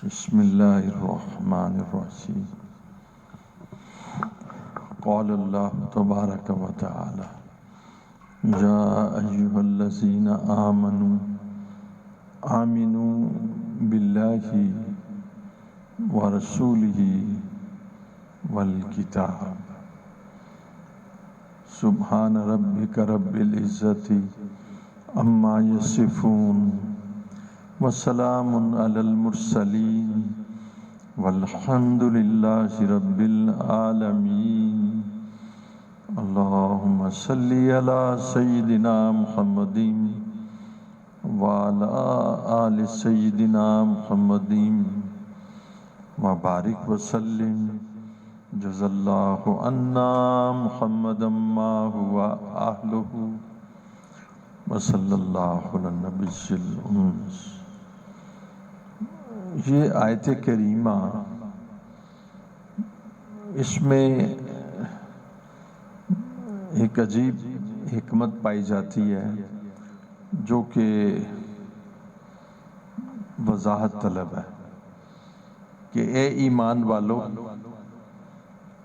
بسم اللہ الرحمن الرحیم قال اللہ تبارک و تعالی یا ایہا الذین آمنوا باللہ ورسولہ والکتاب سبحان ربک رب العزت عما یصفون وسلام علی المرسلین والحمد للہ رب العالمین اللہم صلی علی سیدنا محمد وعلی آل سیدنا محمد وبارک وسلم جزا اللہ عنا محمد ما هو اہلہ وصلی اللہ علی النبی الامین۔ یہ آیت کریمہ، اس میں ایک عجیب حکمت پائی جاتی ہے جو کہ وضاحت طلب ہے کہ اے ایمان والو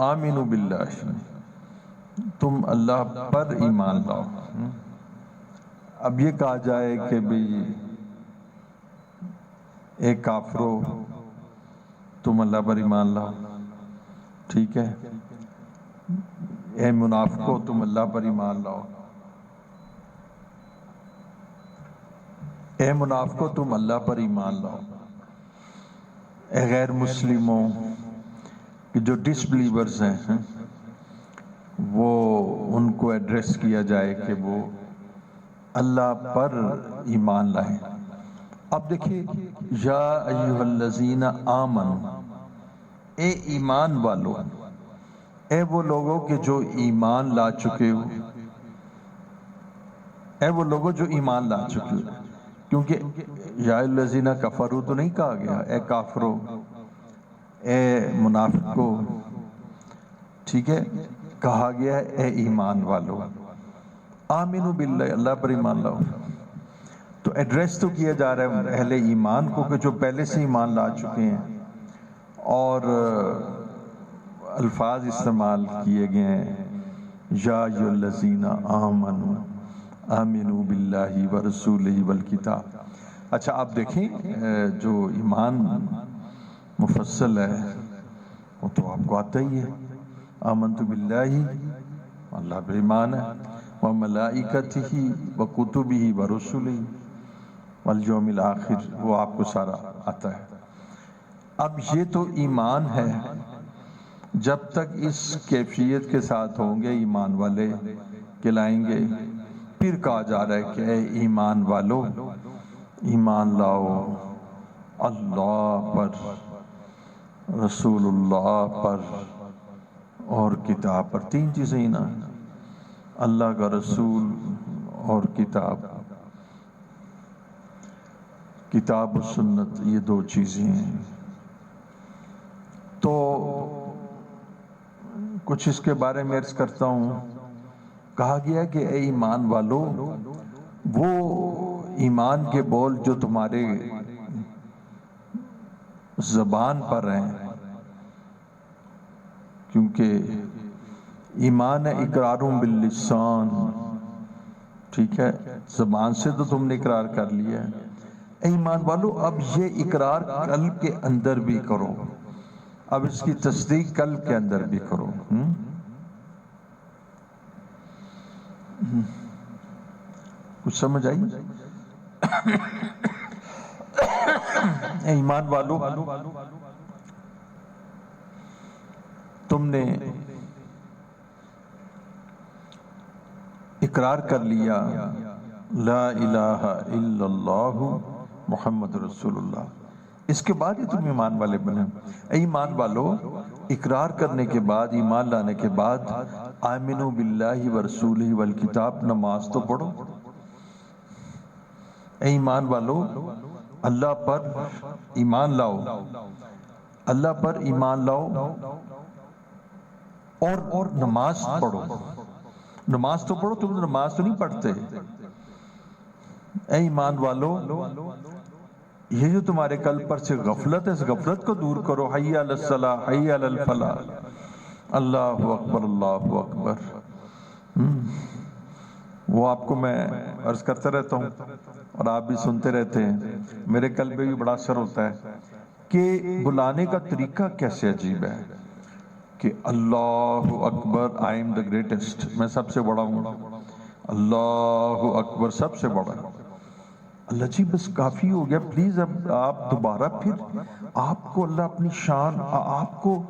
آمنوا باللہ، تم اللہ پر ایمان لاؤ۔ اب یہ کہا جائے کہ بھئی اے کافرو تم اللہ پر ایمان لاؤ، ٹھیک ہے، اے منافقو تم اللہ پر ایمان لاؤ، اے منافقو تم اللہ پر ایمان لاؤ، اے غیر مسلموں جو ڈس بلیورز ہیں وہ ان کو ایڈریس کیا جائے کہ وہ اللہ پر ایمان لائیں۔ اب دیکھیں، یا ایہا الذین آمنوا، اے ایمان والو، اے وہ لوگوں کہ جو ایمان لا چکے ہو، اے وہ لوگوں جو ایمان لا چکے ہو، کیونکہ یا ایہا الذین کفروا تو نہیں کہا گیا اے کافرو، اے منافقو، ٹھیک ہے، کہا گیا ہے اے ایمان والو، آمنوا باللہ، اللہ پر ایمان لاؤ۔ تو ایڈریس تو کیا جا رہا ہے اہل ایمان کو کہ جو پہلے سے ایمان لا چکے ہیں، اور الفاظ استعمال کیے گئے ہیں یا ایھا الذین آمنوا آمنوا باللہ ورسولہ والکتاب۔ اچھا آپ دیکھیں، جو ایمان مفصل ہے وہ تو آپ کو آتا ہی ہے، آمنت باللہ، اللہ پر ایمان ہے، وملائکتہ وکتبہ ورسلہ والیوم الآخر، وہ آپ کو سارا آتا ہے۔ اب یہ تو ایمان ہے، جب تک اس کیفیت کے ساتھ ہوں گے ایمان والے کہلائیں گے۔ پھر کہا جا رہا ہے کہ اے ایمان والو ایمان لاؤ اللہ پر، رسول اللہ پر اور کتاب پر۔ تین چیزیں ہی نا، اللہ کا رسول اور کتاب، کتاب و سنت، یہ دو چیزیں ہیں۔ تو کچھ اس کے بارے میں عرض کرتا ہوں۔ کہا گیا کہ اے ایمان والو، وہ ایمان کے بول جو تمہارے زبان پر ہیں، کیونکہ ایمان ہے اقرار باللسان، ٹھیک ہے، زبان سے تو تم نے اقرار کر لیا ہے۔ اے ایمان والو، اب یہ اقرار قلب کے اندر بھی کرو، اب اس کی تصدیق قلب کے اندر بھی کرو۔ کچھ سمجھ آئی؟ اے ایمان والو، تم نے اقرار کر لیا لا الہ الا اللہ محمد رسول اللہ، اس کے بعد ہی تم ایمان والے بنے۔ اے ایمان والو، اقرار کرنے کے بعد، ایمان لانے کے بعد، آمنوا باللہ ورسولہ والکتاب، نماز تو پڑھو۔ اے ایمان والو، اللہ پر ایمان لاؤ، اللہ پر ایمان لاؤ اور نماز پڑھو۔ نماز تو پڑھو، تم نماز تو نہیں پڑھتے۔ اے ایمان والو، یہ جو تمہارے قلب پر سے غفلت ہے، اس غفلت کو دور کرو. حی علی الصلاح، حی علی الفلاح. اللہ اکبر، اللہ اکبر. وہ آپ کو میں عرض کرتا رہتا ہوں اور آپ بھی سنتے رہتے ہیں. میرے قلب میں بھی بڑا اثر ہوتا ہے کہ بلانے کا طریقہ کیسے عجیب ہے کہ اللہ اکبر، آئی ایم دا گریٹسٹ، میں سب سے بڑا ہوں. اللہ اکبر، سب سے بڑا. اللہ جی بس کافی ہو گیا، پلیز اب آپ دوبارہ پھر آپ کو اللہ اپنی شان، آپ کو،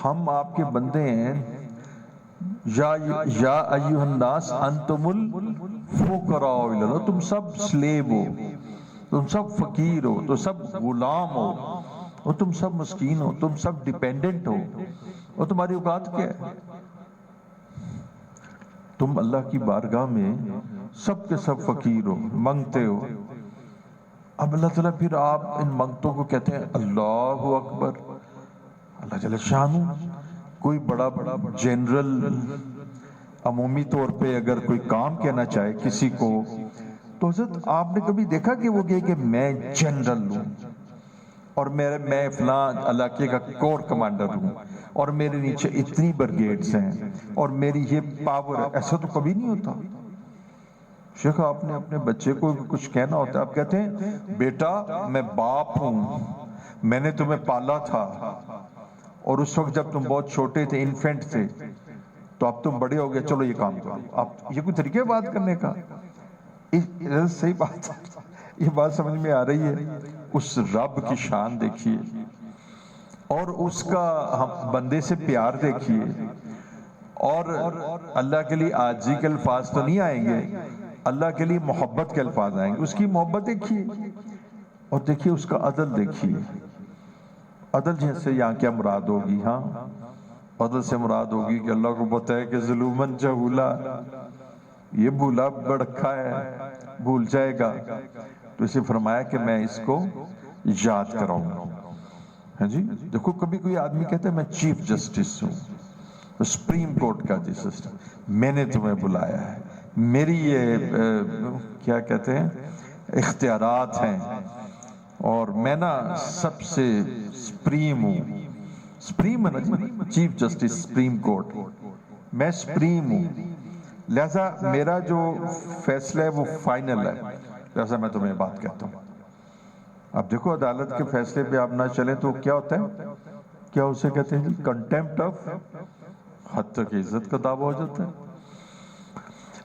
ہم آپ کے بندے ہیں. یا ایھا الناس انتم الفقراء الی اللہ، تم سب سلیب ہو، تم سب فقیر ہو، تم سب غلام ہو، اور تم سب مسکین ہو، تم سب ڈیپینڈنٹ ہو، اور تمہاری اوقات کیا ہے؟ تم اللہ کی بارگاہ میں سب کے سب فقیر ہو، منگتے ہو. اب اللہ تعالیٰ پھر آپ ان منگتوں کو کہتے ہیں اللہ اکبر. اللہ جل شانہ کوئی بڑا جنرل عمومی طور پہ اگر کوئی کام کہنا چاہے کسی کو، تو حضرت آپ نے کبھی دیکھا کہ وہ کہے کہ میں جنرل ہوں اور میں فلاں علاقے کا کور کمانڈر ہوں اور میرے نیچے اتنی برگیڈز ہیں اور میری یہ پاور ہے؟ ایسا تو کبھی نہیں ہوتا. شیخ آپ نے اپنے بچے کو کچھ کہنا ہوتا ہے، آپ کہتے ہیں بیٹا میں باپ ہوں، میں نے تمہیں پالا تھا، اور اس وقت جب تم بہت چھوٹے تھے، انفینٹ تھے، تو اب تم بڑے ہو گئے، چلو یہ کام کرو. آپ یہ کوئی طریقہ بات کرنے کا؟ صحیح بات، یہ بات سمجھ میں آ رہی ہے؟ اس رب کی شان دیکھیے اور اس کا ہم بندے سے پیار دیکھیے. اور اللہ کے لیے عاجزی کے الفاظ تو نہیں آئیں گے، اللہ کے لیے محبت کے الفاظ آئیں گے. اس کی محبت دیکھیے اور دیکھیے اس کا عدل دیکھیے. عدل جیسے یہاں کیا مراد ہوگی؟ ہاں عدل سے مراد ہوگی کہ اللہ کو پتہ ہے کہ ظلومن جہولا، یہ بھولا بڑکھا ہے، بھول جائے گا، تو اسے فرمایا کہ میں اس کو یاد کراؤں گا. ہاں جی دیکھو کبھی کوئی آدمی کہتا ہے میں چیف جسٹس ہوں، سپریم کورٹ کا جسٹس، میں نے تمہیں بلایا ہے، میری یہ کیا کہتے ہیں اختیارات ہیں، اور میں نا سب سے سپریم ہوں. سپریم ہے نا جی، چیف جسٹس سپریم کورٹ، میں سپریم ہوں، لہذا میرا جو فیصلہ ہے وہ فائنل ہے، لہذا میں تمہیں بات کہتا ہوں. اب دیکھو عدالت کے فیصلے پہ آپ نہ چلیں تو کیا ہوتا ہے؟ کیا اسے کہتے ہیں جی کنٹیمپٹ آف، حد تک عزت کا دعویٰ ہو جاتا ہے.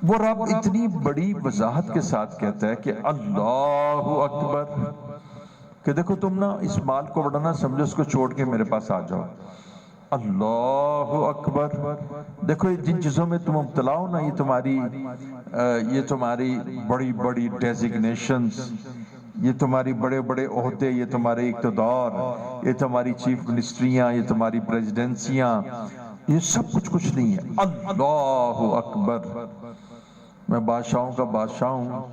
وہ رب اتنی بڑی وضاحت کے ساتھ کہتا ہے کہ اللہ اکبر، کہ دیکھو تم نا اس مال کو بڑا نہ سمجھو، اس کو چھوڑ کے میرے پاس آ جاؤ. اللہ اکبر. دیکھو جن چیزوں میں تم مبتلا ہو نا، یہ تمہاری بڑی بڑی ڈیزگنیشنز، یہ تمہاری بڑے بڑے عہدے، یہ تمہارے اقتدار، یہ تمہاری چیف منسٹریاں، یہ تمہاری پریزیڈنسیاں، یہ سب کچھ نہیں ہے. اللہ اکبر. میں بادشاہوں کا بادشاہ ہوں،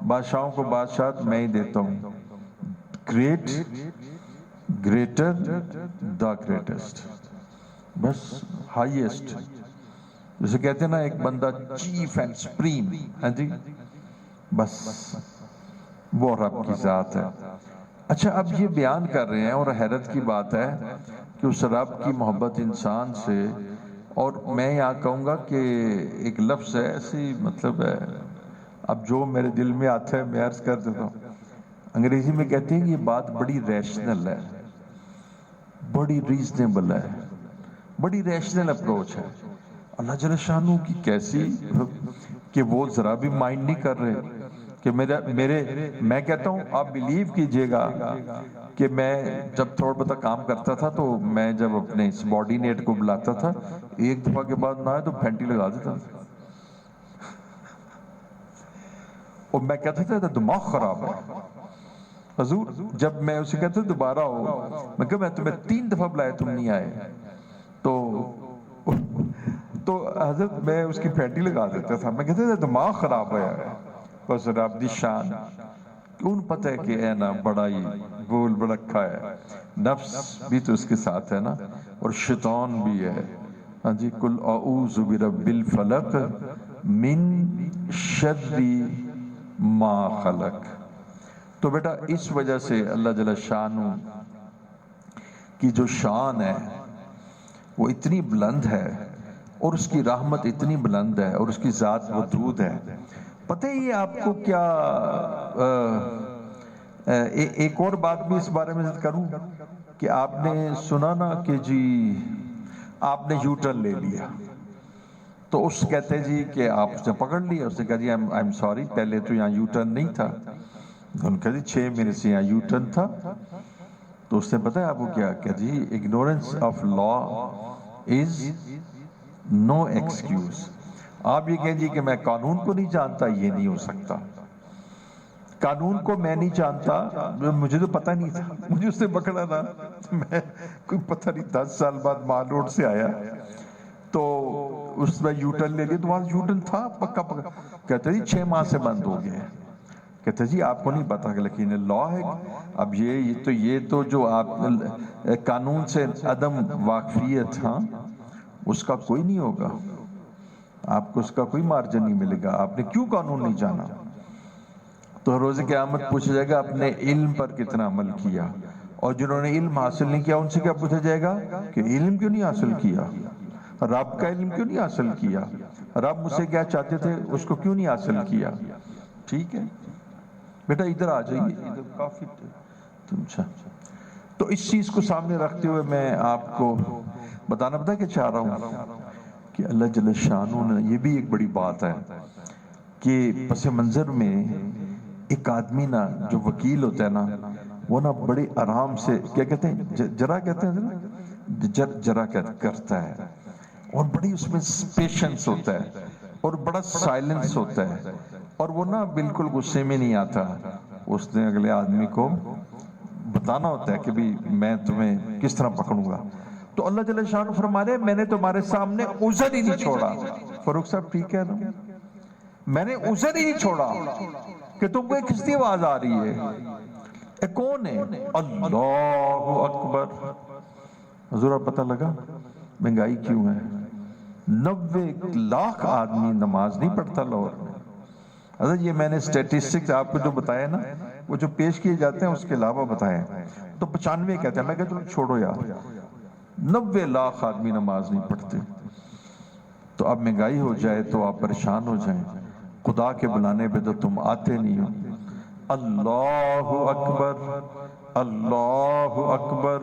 بادشاہوں کو بادشاہت میں ہی دیتا ہوں. گریٹ، گریٹر، دا گریٹسٹ، بس ہائیسٹ. جسے کہتے ہیں نا ایک بندہ چیف اینڈ سپریم، ہاں جی بس وہ رب کی ذات ہے. اچھا اب یہ بیان کر رہے ہیں اور حیرت کی بات ہے کہ اس رب کی محبت انسان سے، اور میں یہاں کہوں گا کہ ایک لفظ ہے ایسی مطلب ہے، اب جو میرے دل میں آتا ہے میں عرض کر دیتا ہوں. انگریزی میں کہتے ہیں کہ یہ بات بڑی ریشنل ہے، بڑی ریزنیبل ہے، بڑی ریشنل اپروچ ہے. اللہ جل شانہ کی کیسی کہ وہ ذرا بھی مائنڈ نہیں کر رہے کہ میں کہتا ہوں آپ بلیو کیجئے گا کہ میں جب تھوڑا بہت کام کرتا تھا تو میں جب اپنے سبارڈینیٹ کو بلاتا تھا، ایک دفعہ کے بعد نہ آئے تو پھینٹی لگا دیتا تھا، اور میں کہتا تھا دماغ خراب ہے. حضور جب میں اسے کہتا تھا دوبارہ ہو، میں کہا میں تمہیں 3 دفعہ بلایا تم نہیں آئے، تو حضرت میں اس کی پھینٹی لگا دیتا تھا. میں کہتا تھا دماغ خراب ہے. بس رب دی شان، کون پتہ ہے کہ اے نا بڑا ہی بول بڑکھا ہے، نفس بھی تو اس کے ساتھ ہے نا، اور شیطان بھی ہے. ہاں جی قل اعوذ برب الفلق من شر ما خلق. تو بیٹا اس وجہ سے اللہ جل شانہ کی جو شان ہے وہ اتنی بلند ہے، اور اس کی رحمت اتنی بلند ہے، اور اس کی ذات ودود ہے۔ پتہ ہے یہ آپ کو کیا، ایک اور بات بھی اس بارے میں ذکر کروں کہ آپ نے سنا نا کہ جی آپ نے یو ٹرن لے لیا، تو اس کہتے جی کہ آپ اس نے پکڑ لیا، اس نے کہا جی آئی ایم سوری، پہلے تو یہاں یو ٹرن نہیں تھا۔ انہوں نے کہا جی 6 منٹ سے یہاں یو ٹرن تھا۔ تو اس نے پتہ ہے آپ کو کیا کہ جی ignorance of law is no excuse. آپ یہ کہیں جی کہ میں قانون کو نہیں جانتا، یہ نہیں ہو سکتا۔ قانون کو میں نہیں جانتا، مجھے تو پتہ نہیں تھا، مجھے اس نے پکڑا نا، میں کوئی پتہ نہیں 10 سال بعد مال روڈ سے آیا، تو اس میں یو ٹرن لے لیا، تو وہاں یو ٹرن تھا پکا پکا۔ کہتے جی 6 ماہ سے بند ہو گیا ہے۔ کہتے جی آپ کو نہیں پتا کہ لیکن لا ہے۔ اب یہ تو جو آپ قانون سے عدم واقفیت، ہاں اس کا کوئی نہیں ہوگا، آپ کو اس کا کوئی مارجن نہیں ملے گا، آپ نے کیوں قانون نہیں جانا؟ تو روز قیامت پوچھا جائے گا اپنے علم پر کتنا عمل کیا، اور جنہوں نے علم حاصل نہیں کیا ان سے کیا پوچھا جائے گا کہ علم کیوں نہیں حاصل کیا، رب کا علم کیوں نہیں حاصل کیا، رب مجھ سے کیا چاہتے تھے اس کو کیوں نہیں حاصل کیا۔ ٹھیک ہے بیٹا ادھر آ جائیے، ادھر کافی تو اس چیز کو سامنے رکھتے ہوئے میں آپ کو بتانا پتا کہ چاہ رہا ہوں کہ اللہ جل شانہ نے، یہ بھی ایک بڑی بات ہے کہ پس منظر میں ایک آدمی نا جو وکیل ہوتا ہے نا، وہ نا بڑے آرام سے کیا کہتے ہیں، جرا کہتے ہیں، جرا کرتا ہے، اور بڑی اس میں پیشنس ہوتا ہے، اور بڑا سائلنس ہوتا ہے، اور وہ نا بالکل غصے میں نہیں آتا۔ اس نے اگلے آدمی کو بتانا ہوتا ہے کہ بھی میں تمہیں کس طرح پکڑوں گا۔ تو اللہ جل شانہ فرما رہے میں نے تمہارے سامنے عذر ہی نہیں چھوڑا۔ فاروق صاحب ٹھیک ہے نا، میں نے عذر ہی نہیں چھوڑا کہ تم کو ایک کس کی آواز آ رہی ہے، اے کون ہے؟ اللہ اکبر۔ حضور پتہ لگا مہنگائی کیوں ہے؟ 90 لاکھ آدمی نماز نہیں پڑھتا لاہور میں۔ حضرت یہ میں نے سٹیٹسٹکس آپ کو جو بتایا نا، وہ جو پیش کیے جاتے ہیں اس کے علاوہ بتائیں تو 95 کہتے ہیں۔ میں کہتا ہوں چھوڑو یار، 90 لاکھ آدمی نماز نہیں پڑھتے۔ تو اب مہنگائی ہو جائے تو آپ پریشان ہو جائیں، خدا کے بلانے پہ تو تم آتے نہیں ہو۔ اللہ اکبر، اللہ اکبر،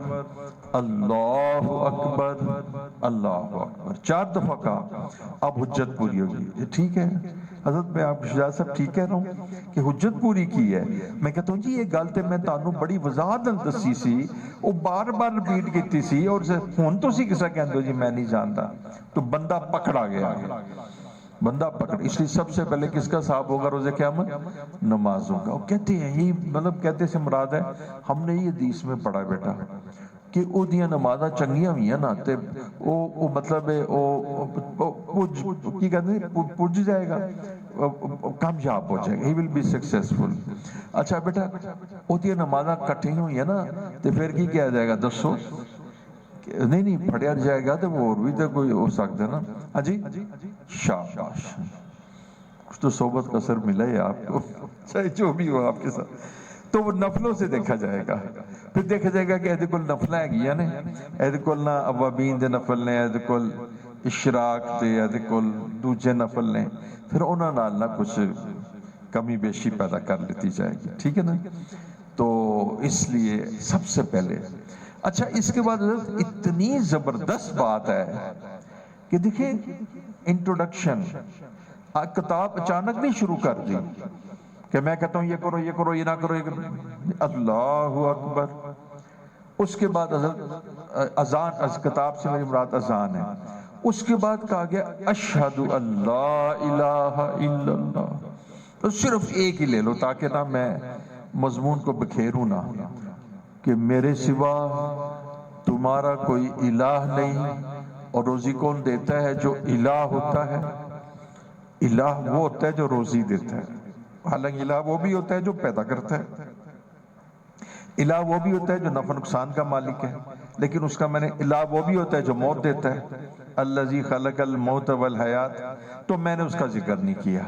اللہ اکبر، اللہ اکبر، 4 دفعہ کہا، اب حجت پوری ہوگی۔ یہ ٹھیک ہے حضرت، میں آپ شجاع صاحب ٹھیک کہہ رہا ہوں کہ حجت پوری کی ہے۔ میں کہتا ہوں جی یہ گل تے میں تانوں بڑی وضاحت نال دسی سی، وہ بار بار ریپیٹ کیتی سی، اور ہن تسی کسا کہندے ہو جی میں نہیں جانتا۔ تو بندہ پکڑا گیا، بندہ پکڑ، اس لیے سب سے پہلے کس کا حساب ہوگا روز قیامت؟ نمازوں کا۔ وہ کہتے ہیں ہی مطلب کہتے سے مراد ہے، ہم نے یہ حدیث میں پڑھا بیٹا کہ او دیاں نمازاں چنگیاں ہوئیاں نا تے او مطلب کی کہتے ہیں پج جائے گا، کامیاب ہو جائے گا، ہی ول بی سکسیسفل۔ اچھا بیٹا او دیاں نمازاں کٹھیں ہوئیاں نا تے پھر کی کہا جائے گا دسو؟ نہیں پڑھیا جائے گا تو وہ اور بھی تو کوئی ہو سکتا ہے نا۔ ہاں جی شاباش، کچھ تو صحبت کا اثر ملا ہے آپ کو، چاہے جو بھی ہو آپ کے ساتھ۔ تو وہ نفلوں سے دیکھا جائے گا، پھر دیکھا جائے گا کہ ایدے کل نفلیں ہے گیا نے، ایدے کل نا اوابین دے نفل نے، ایدے کل اشراق دے، ایدے کل دوجے نفل نے، پھر انہاں نال نہ کچھ کمی بیشی پیدا کر لیتی جائے گی، ٹھیک ہے نا۔ تو اس لیے سب سے پہلے اچھا اس کے بعد اتنی زبردست بات ہے کہ دیکھیں انٹروڈکشن، کتاب اچانک نہیں شروع کر دی کہ میں کہتا ہوں یہ کرو یہ کرو یہ نہ کرو یہ کرو، اللہ اکبر۔ اس کے بعد اذان، از کتاب سے میری مراد اذان ہے۔ اس کے بعد کہا گیا اشہد ان لا الہ الا اللہ۔ تو صرف ایک ہی لے لو تاکہ نہ میں مضمون کو بکھیروں نہ، کہ میرے سوا تمہارا کوئی الہ نہیں، اور روزی کون دیتا ہے؟ جو الہ ہوتا ہے۔ الہ وہ ہوتا ہے جو روزی دیتا ہے، حالانکہ الہ وہ بھی ہوتا ہے جو پیدا کرتا ہے، الہ وہ بھی ہوتا ہے جو نفع نقصان کا مالک ہے، لیکن اس کا میں نے الہ وہ بھی ہوتا ہے جو موت دیتا ہے، الذی خلق الموت والحیات۔ تو میں نے اس کا ذکر نہیں کیا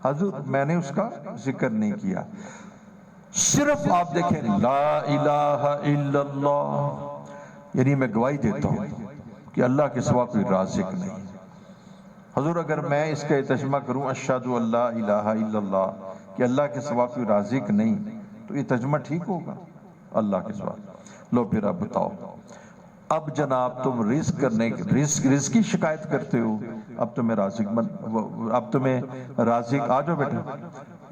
حضور، میں نے اس کا ذکر نہیں کیا۔ صرف آپ دیکھیں لا الہ الا اللہ، یعنی میں گواہی دیتا ہوں کہ اللہ کے سوا کوئی رازق نہیں۔ حضور اگر میں اس کا ترجمہ کروں اشہد ان لا الہ الا اللہ کہ اللہ کے سوا کوئی رازق نہیں، تو یہ ترجمہ ٹھیک ہوگا؟ اللہ کے سوا۔ لو پھر اب بتاؤ، اب جناب تم رزق کی شکایت کرتے ہو، اب تمہیں رازق آ جاؤ بیٹا۔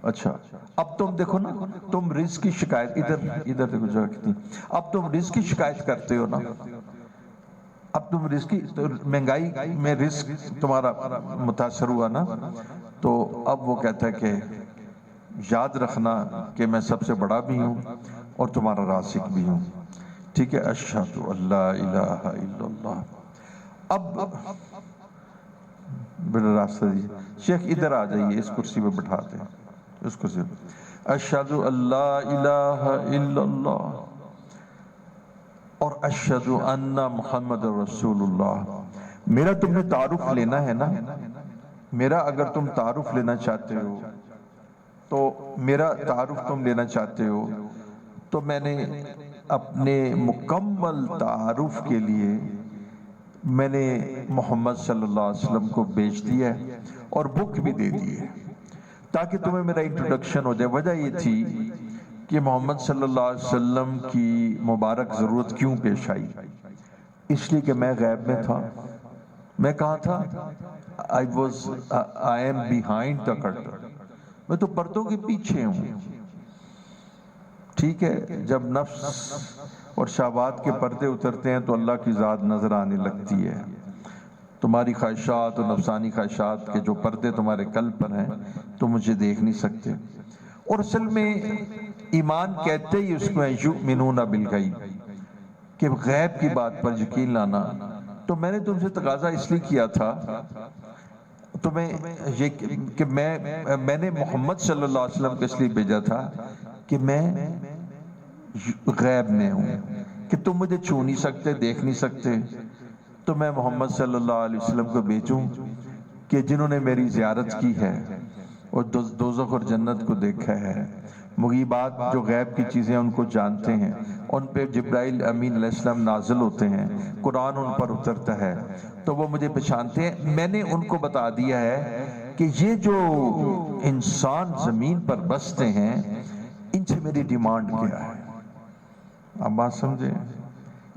اچھا اب تم دیکھو نا، تم رزق کی شکایت ادھر دیکھو جگہ کتنی، اب تم رزق کی شکایت کرتے ہو نا، اب تم رزق کی مہنگائی میں رزق تمہارا متاثر ہوا نا، تو اب وہ کہتا ہے کہ یاد رکھنا کہ میں سب سے بڑا بھی ہوں اور تمہارا رازق بھی ہوں، ٹھیک ہے؟ اشہد ان لا الہ الا اللہ۔ اب بڑا راستہ دیجیے شیخ، ادھر آ جائیے، اس کرسی پہ بٹھاتے ہیں، اس کرسی پہ۔ اشہد ان لا الہ الا اللہ اور اشہد ان محمد رسول اللہ۔ میرا تم نے تعارف لینا ہے نا، میرا اگر تم تعارف لینا چاہتے ہو تو میرا تعارف تم لینا چاہتے ہو تو میں نے اپنے مکمل تعارف کے لیے میں نے محمد صلی اللہ علیہ وسلم کو بیچ دیا ہے اور بک بھی دے دی ہے تاکہ تمہیں میرا انٹروڈکشن ہو جائے۔ وجہ یہ تھی کہ محمد صلی اللہ علیہ وسلم کی مبارک ضرورت کیوں پیش آئی؟ اس لیے کہ میں غیب میں تھا۔ میں کہاں تھا؟ I am behind the curtain، میں تو پردوں کے پیچھے ہوں، ٹھیک ہے؟ جب نفس اور شہوات کے پردے اترتے ہیں تو اللہ کی ذات نظر آنے لگتی ہے۔ تمہاری خواہشات اور نفسانی خواہشات کے جو پردے تمہارے قلب پر ہیں تم مجھے دیکھ نہیں سکتے۔ اور اصل میں ایمان کہتے ہی اس کو یؤمنون بالغیب، کہ غیب کی بات پر یقین لانا۔ تو میں نے تم سے تقاضا اس لیے کیا تھا تمہیں یہ کہ میں نے محمد صلی اللہ علیہ وسلم کو اس لیے بھیجا تھا کہ میں غیب میں ہوں، کہ تم مجھے چھو نہیں سکتے، دیکھ نہیں سکتے، تو میں محمد صلی اللہ علیہ وسلم کو بھیجوں کہ جنہوں نے میری زیارت کی ہے اور دوزخ اور جنت کو دیکھا ہے، مغیبات جو غیب کی چیزیں ان کو جانتے ہیں، ان پہ جبرائیل امین علیہ السلام نازل ہوتے ہیں، قرآن ان پر اترتا ہے تو وہ مجھے پہچانتے ہیں۔ میں نے ان کو بتا دیا ہے کہ یہ جو انسان زمین پر بستے ہیں ان سے میری ڈیمانڈ کیا ہے۔ آپ بات سمجھیں؟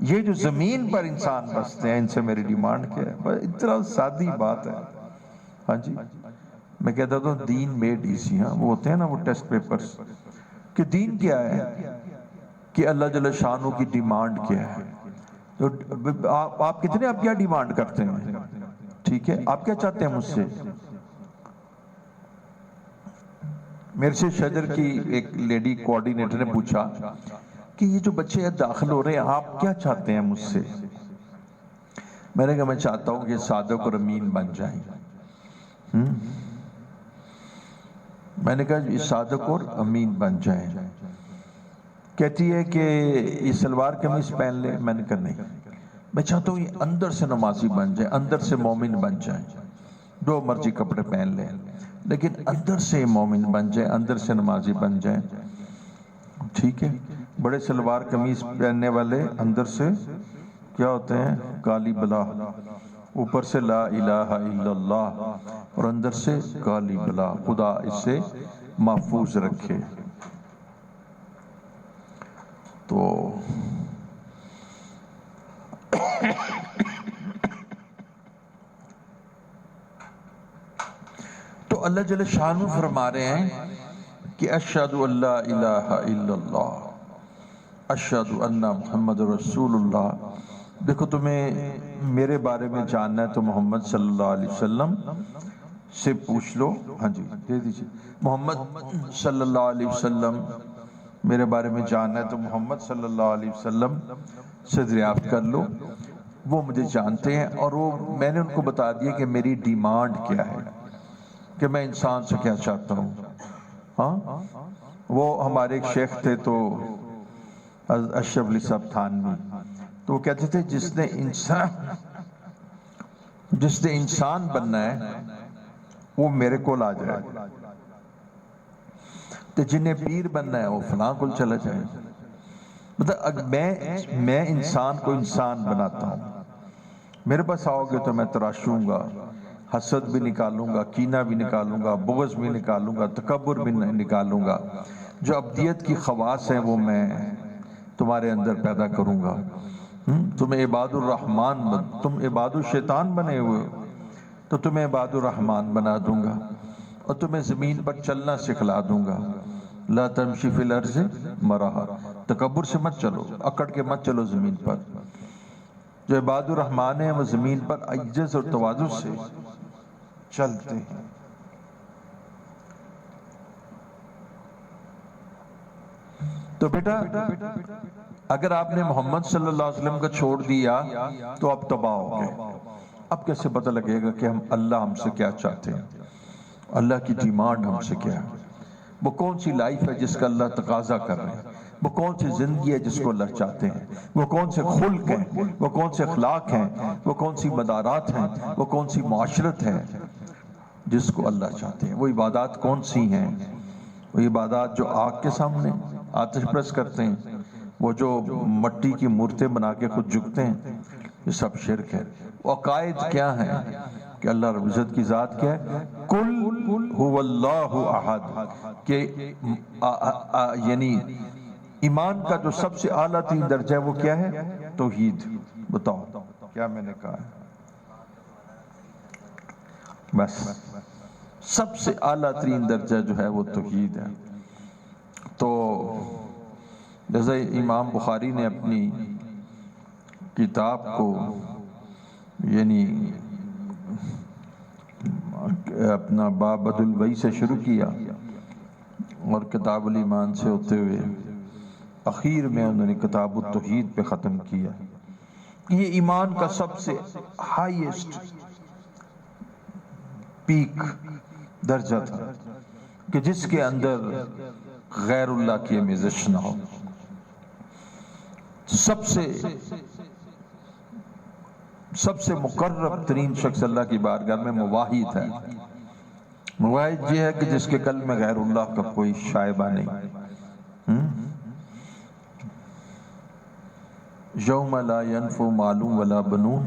یہ جو زمین پر انسان بستے ہیں ان سے میری ڈیمانڈ کیا ہے؟ اتنا سادی بات ہے۔ ہاں جی، میں کہتا تھا دین میڈ ایزی، ہاں وہ ہوتے ہیں نا وہ ٹیسٹ پیپرز، کہ دین کیا ہے کہ اللہ جل شانہ کی ڈیمانڈ کیا ہے۔ تو آپ کتنے آپ کیا ڈیمانڈ کرتے ہیں؟ ٹھیک ہے، آپ کیا چاہتے ہیں مجھ سے؟ میرے سے شجر کی ایک لیڈی کوارڈینیٹر نے پوچھا کہ یہ جو بچے داخل ہو رہے ہیں آپ کیا چاہتے ہیں مجھ سے؟ میں نے کہا میں چاہتا ہوں کہ صادق اور امین بن جائیں۔ میں نے کہا یہ صادق اور امین بن جائیں۔ کہتی ہے کہ یہ سلوار قمیص پہن لے۔ میں نے کہا نہیں، میں چاہتا ہوں یہ اندر سے نمازی بن جائے، اندر سے مومن بن جائیں، جو مرضی کپڑے پہن لیں لیکن اندر سے مومن بن جائے، اندر سے نمازی بن جائیں۔ ٹھیک ہے، بڑے سلوار قمیص پہننے والے اندر سے کیا ہوتے ہیں؟ کالی بلا، اوپر سے لا الہ الا اللہ اور اندر سے کالی بلا، خدا اس سے محفوظ رکھے۔ تو اللہ جل شانہ فرما رہے ہیں کہ اشہد ان لا الہ الا اللہ اشہد ان محمد رسول اللہ۔ دیکھو تمہیں میرے بارے میں جاننا ہے تو محمد صلی اللہ علیہ وسلم سے پوچھ لو۔ ہاں جی دے دیجیے۔ محمد صلی اللہ علیہ وسلم میرے بارے میں جاننا ہے تو محمد صلی اللہ علیہ وسلم سے دریافت کر لو، وہ مجھے جانتے ہیں اور وہ میں نے ان کو بتا دیا کہ میری ڈیمانڈ کیا ہے، کہ میں انسان سے کیا چاہتا ہوں۔ ہاں وہ ہمارے ایک شیخ تھے تو اشرف علی صاحب تھانوی، تو وہ کہتے تھے جس نے انسان بننا ہے وہ میرے کول آ جائے۔ تو جنہیں پیر بننا ہے وہ فلاں کو چلا جائے. مطلب میں انسان کو انسان بناتا ہوں. میرے پاس آؤ گے تو میں تراشوں گا، حسد بھی نکالوں گا، کینہ بھی نکالوں گا، بغض بھی نکالوں گا، تکبر بھی نکالوں گا. جو ابدیت کی خواص ہیں وہ میں تمہارے اندر پیدا کروں گا. تم عباد الرحمن تم عباد الشیطان بنے ہوئے تو تمہیں عباد الرحمن بنا دوں گا، اور تمہیں زمین پر چلنا سکھلا دوں گا. لا تمشی فی الارض مرحا، تکبر سے مت چلو، اکڑ کے مت چلو زمین پر. جو عباد الرحمن ہیں وہ زمین پر عجز اور تواضع سے چلتے ہیں. تو بیٹا اگر آپ نے محمد صلی اللہ علیہ وسلم کا چھوڑ دیا تو آپ تباہ ہو گئے. اب کیسے پتہ لگے گا کہ اللہ ہم سے کیا چاہتے ہیں، اللہ کی ڈیمانڈ ہم سے کیا ہے، وہ کون سی لائف ہے جس کا اللہ تقاضا کر رہے ہیں، وہ کون سی زندگی ہے جس کو اللہ چاہتے ہیں، وہ کون سے خلق ہیں، وہ کون سے اخلاق ہیں، وہ کون سی مدارات ہیں، وہ کون سی معاشرت ہے جس کو اللہ چاہتے ہیں. وہ عبادات کون سی ہیں؟ وہ عبادات جو آگ کے سامنے آتش پرس کرتے ہیں، وہ جو مٹی کی مورتیں بنا کے خود جھکتے ہیں، یہ سب شرک ہے. عقائد کیا ہیں کہ اللہ رب العزت کی ذات کیا ہے؟ قل هو اللہ احد، کہ یعنی ایمان کا جو سب سے اعلیٰ ترین درجہ ہے وہ کیا ہے؟ توحید. بتاؤ کیا میں نے کہا ہے؟ بس سب سے اعلیٰ ترین درجہ جو ہے وہ توحید ہے. تو جیسے امام بخاری نے اپنی کتاب کو یعنی اپنا باب بدء الوحی سے شروع کیا اور کتاب الایمان سے ہوتے ہوئے اخیر میں انہوں نے کتاب التوحید پہ ختم کیا. یہ ایمان کا سب سے ہائیسٹ پیک درجہ تھا کہ جس کے اندر غیر اللہ کی امیزش نہ ہو. سب سے مقرب ترین شخص اللہ کی بارگاہ میں مواحد ہے. مواحد یہ ہے کہ جس کے قلب میں غیر اللہ کا کوئی شائبہ نہیں. یوم لا ينفع مال ولا بنون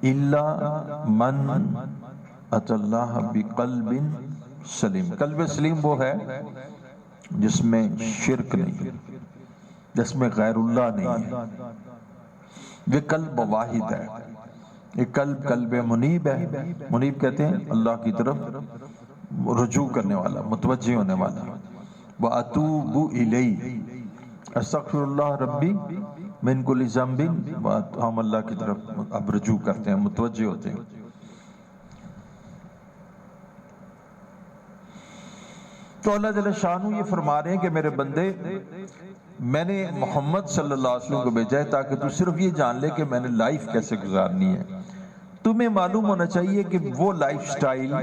الا من اتى اللہ بقلب سلیم. قلب سلیم وہ ہے جس میں شرک نہیں، جس میں غیر اللہ نہیں ہے. یہ قلب واحد ہے. یہ قلب منیب ہے. منیب کہتے ہیں اللہ کی طرف رجوع کرنے والا، متوجہ ہونے والا. وَأَتُوبُ إِلَيْهِ، استغفر اللہ ربی من کل ذنب. ہم اللہ کی طرف اب رجوع کرتے ہیں، متوجہ ہوتے ہیں. تو اللہ جل شانہ یہ فرما رہے ہیں کہ میرے بندے، میں نے محمد صلی اللہ علیہ وسلم کو بھیجا ہے تاکہ تو صرف یہ جان لے کہ میں نے لائف کیسے گزارنی ہے. تمہیں معلوم ہونا چاہیے کہ وہ لائف سٹائل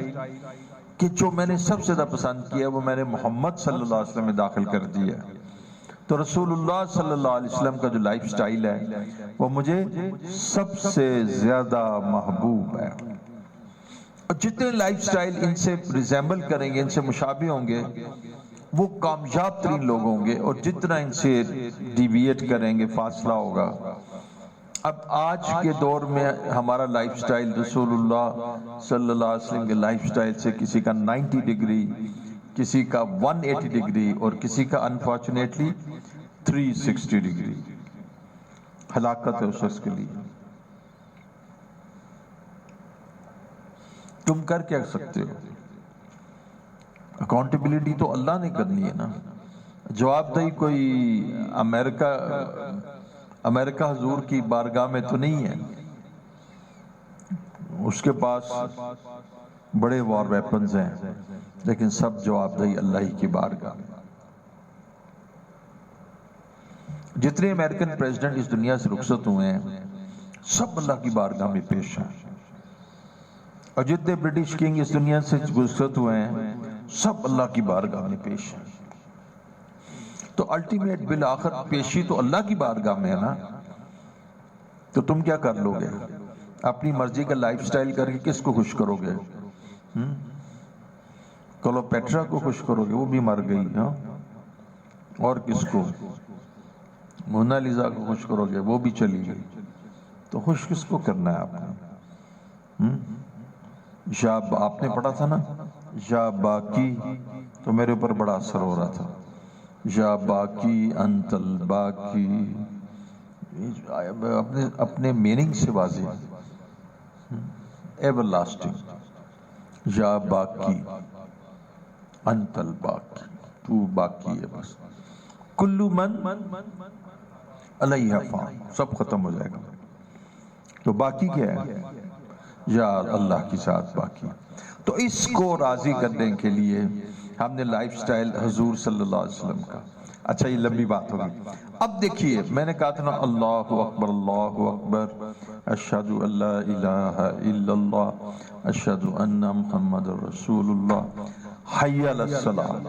کہ جو میں نے سب سے زیادہ پسند کیا وہ میں نے محمد صلی اللہ علیہ وسلم میں داخل کر دیا. تو رسول اللہ صلی اللہ علیہ وسلم کا جو لائف سٹائل ہے وہ مجھے سب سے زیادہ محبوب ہے. اور جتنے لائف سٹائل ان سے ریزیمبل کریں گے، ان سے مشابہ ہوں گے، وہ کامیاب ترین لوگ ہوں گے. اور جتنا ان سے ڈیویٹ کریں گے فاصلہ ہوگا. اب آج کے دور میں ہمارا لائف سٹائل رسول اللہ صلی اللہ علیہ وسلم کے لائف سٹائل سے کسی کا 90 ڈگری، کسی کا 180 ڈگری اور کسی کا انفارچونیٹلی 360 ڈگری. ہلاکت ہے اس شخص کے لیے. تم کر کیا سکتے ہو؟ اکاؤنٹیبلٹی تو اللہ نے کرنی ہے نا. جواب دہی کوئی امریکہ حضور کی بارگاہ میں تو نہیں ہے. اس کے پاس بڑے وار ویپنز ہیں لیکن سب جواب دہی اللہ ہی کی بارگاہ میں. جتنے امریکن پریزیڈنٹ اس دنیا سے رخصت ہوئے ہیں سب اللہ کی بارگاہ میں پیش ہیں. اور جتنے برٹش کنگ اس دنیا سے رخصت ہوئے ہیں سب اللہ کی بارگاہ میں پیش ہیں. تو الٹیمیٹ بالآخر پیشی تو اللہ کی بارگاہ میں ہے نا. تو تم کیا کر لو گے؟ اپنی مرضی کا لائف سٹائل کر کے کس کو خوش کرو گے؟ کلوپیٹرا کو خوش کرو گے، وہ بھی مر گئی. ہاں، اور کس کو؟ مونالیزا کو خوش کرو گے، وہ بھی چلی گئی. تو خوش کس کو کرنا ہے آپ نے؟ آپ نے پڑھا تھا نا، یا باقی، تو میرے اوپر بڑا اثر ہو رہا تھا. یا باقی انت الباقی، اپنے میننگ سے واضح، ایور لاسٹنگ. یا باقی انت الباقی، تو باقی ہے بس. کل من علیہ فان، سب ختم ہو جائے گا. تو باقی کیا ہے؟ یا اللہ کی ذات باقی. تو اس کو راضی کرنے کے لیے ہم نے لائف سٹائل حضور صلی اللہ علیہ وسلم کا. اچھا یہ لمبی بات ہوگی. اب دیکھیے، میں نے کہا تھا نا اللہ اکبر اللہ اکبر، اشہد ان لا الہ الا اللہ، اشہد ان محمد رسول اللہ، حی علی الصلاۃ.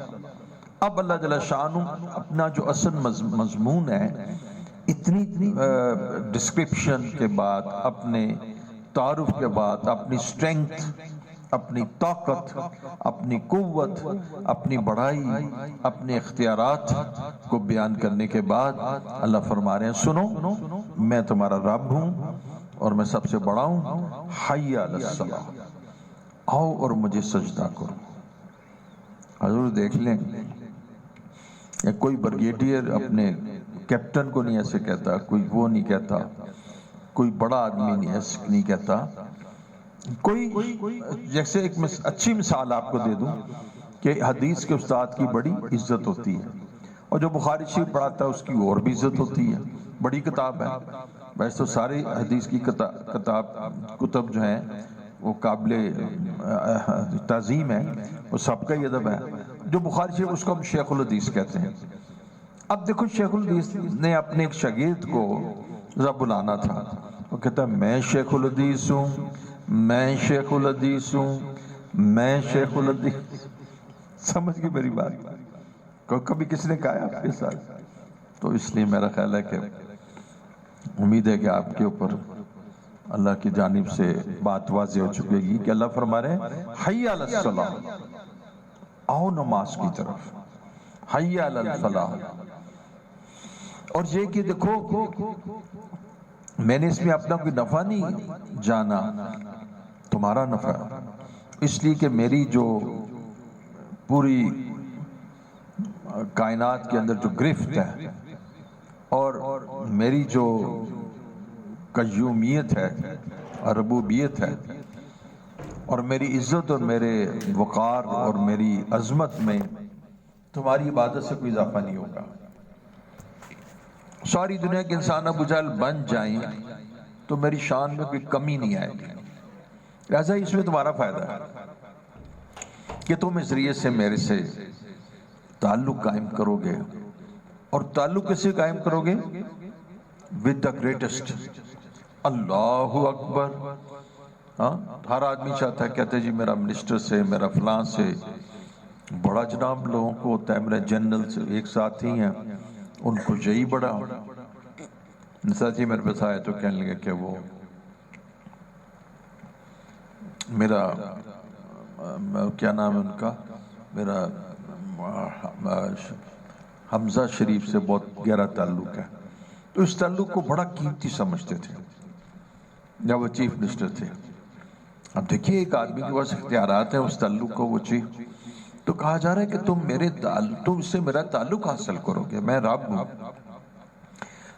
اب اللہ جل شانہ اپنا جو اصل مضمون ہے، اتنی ڈسکرپشن کے بعد، اپنے تعارف کے بعد، اپنی سٹرینگتھ، اپنی طاقت، اپنی قوت، اپنی بڑائی، اپنے اختیارات کو بیان کرنے کے بعد اللہ فرما رہے ہیں سنو، میں تمہارا رب ہوں اور میں سب سے بڑا ہوں. حی علی الصلاۃ، آؤ اور مجھے سجدہ کرو. حضور دیکھ لیں، یا کوئی بریگیڈیئر اپنے کیپٹن کو نہیں ایسے کہتا، کوئی وہ نہیں کہتا، کوئی بڑا آدمی نہیں ایسے نہیں کہتا. کوئی جیسے ایک اچھی مثال آپ کو دے دوں کہ حدیث کے استاد کی بڑی عزت ہوتی ہے، اور جو بخاری شریف پڑھاتا ہے اس کی اور بھی عزت ہوتی ہے. بڑی کتاب ہے. ویسے تو ساری حدیث کی کتب جو ہیں وہ قابل تعظیم ہے، وہ سب کا ہی ادب ہے. جو بخاری شریف، اس کو ہم شیخ الحدیث کہتے ہیں. اب دیکھو، شیخ الحدیث نے اپنے ایک شاگرد کو ذرا بلانا تھا. وہ کہتا ہے میں شیخ الحدیث ہوں، میں شیخ الحدیث ہوں، میں شیخ الحدیث. سمجھ گئی میری بات؟ کبھی کس نے کہا ہے آپ کے ساتھ؟ تو اس لیے میرا خیال ہے کہ امید ہے کہ آپ کے اوپر اللہ کی جانب سے بات واضح ہو چکے گی کہ اللہ فرما رہے ہیں حی علی الصلاۃ، آؤ نماز کی طرف، حی علی الفلاح. اور یہ کہ دیکھو، میں نے اس میں اپنا کوئی نفع نہیں جانا، تمہارا نفع، اس لیے کہ میری جو پوری کائنات کے اندر جو گرفت ہے، اور میری جو قیومیت ہے، ربوبیت ہے، اور میری عزت اور میرے وقار اور میری عظمت میں تمہاری عبادت سے کوئی اضافہ نہیں ہوگا. ساری دنیا کے انسان ابو جہل بن جائیں تو میری شان میں کوئی کمی نہیں آئے گی. لہذا اس میں تمہارا فائدہ ہے کہ تم اس ذریعے سے میرے سے تعلق قائم کرو گے. اور تعلق کس سے قائم کرو گے؟ with the greatest. اللہ اکبر. ہاں، ہر آدمی چاہتا ہے، کہتے ہیں جی میرا منسٹر سے، میرا فلاں سے بڑا جناب لوگوں کو ہوتا ہے، میرے جنرل سے ایک ساتھی ہیں ان کو یہی بڑا. ساتھی میرے پاس آئے تو کہنے لگے کہ وہ میرا کیا نام ہے ان کا، میرا حمزہ شریف سے بہت گہرا تعلق ہے. تو اس تعلق کو بڑا قیمتی سمجھتے تھے جب وہ چیف منسٹر تھے. اب دیکھیے، ایک آدمی کے پاس اختیارات ہیں، اس تعلق کو وہ چیف، تو کہا جا رہا ہے کہ تم اس سے میرا تعلق حاصل کرو گے، میں رب ہوں.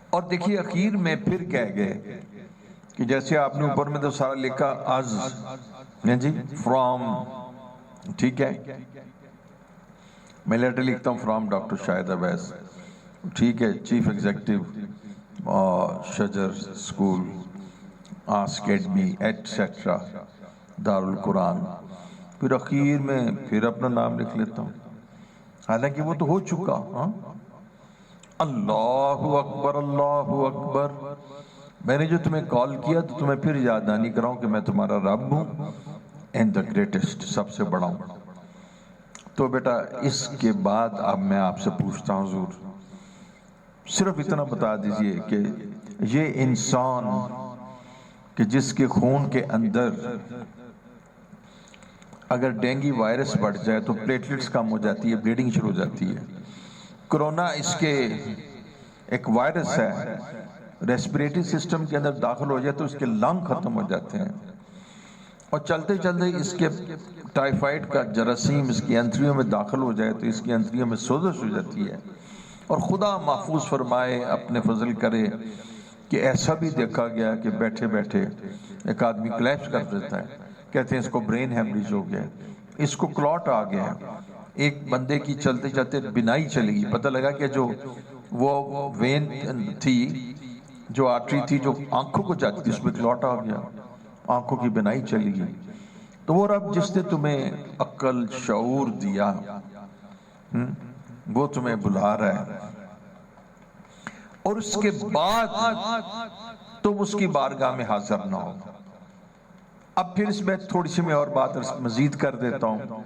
اور دیکھیے اخیر میں پھر کہہ گئے کہ جیسے آپ نے اوپر میں تو سارا لکھا از، جی فرام، ٹھیک ہے، میں لیٹر لکھتا ہوں فرام ڈاکٹر شاہد اویس، ٹھیک ہے، چیف ایگزیکٹو شجر اسکول اکیڈمی ایٹسیٹرا دارالقرآن. پھر اخیر میں پھر اپنا نام لکھ لیتا ہوں، حالانکہ وہ تو ہو چکا. ہاں، اللہ اکبر اللہ اکبر. میں نے جو تمہیں کال کیا تو تمہیں پھر یاد دہانی کراؤں کہ میں تمہارا رب ہوں اینڈ دا گریٹسٹ، سب سے بڑا ہوں. تو بیٹا اس کے بعد اب میں آپ سے پوچھتا ہوں حضور، صرف اتنا بتا دیجئے کہ یہ انسان کہ جس کے خون کے اندر اگر ڈینگی وائرس بڑھ جائے تو پلیٹلیٹس کم ہو جاتی ہے، بلیڈنگ شروع ہو جاتی ہے۔ کرونا اس کے ایک وائرس ہے، ریسپریٹری سسٹم کے اندر داخل ہو جائے تو اس کے لنگ ختم ہو جاتے ہیں، اور چلتے چلتے اس کے ٹائیفائڈ کا جراثیم اس کی انتڑیوں میں داخل ہو جائے تو اس کی انتڑیوں میں سوزش ہو جاتی ہے۔ اور خدا محفوظ فرمائے، اپنے فضل کرے کہ ایسا بھی دیکھا گیا کہ بیٹھے بیٹھے ایک آدمی کلیپس کر دیتا ہے، کہتے ہیں اس کو برین ہیمریج ہو گیا، اس کو کلاٹ آ گیا۔ ایک بندے کی چلتے چلتے بینائی چلی گئی، پتہ لگا کہ جو وہ وین تھی، جو آرٹری تھی جو آنکھوں کو جاتی تھی، اس میں کلاٹ آ گیا، آنکھوں کی بینائی چلی گئی۔ تو وہ رب جس نے تمہیں عقل شعور دیا، وہ تمہیں بلا رہا ہے، اور اس کے بعد تم اس کی بارگاہ میں حاضر نہ ہو۔ اب پھر اس میں تھوڑی سی میں اور بات مزید کر دیتا ہوں،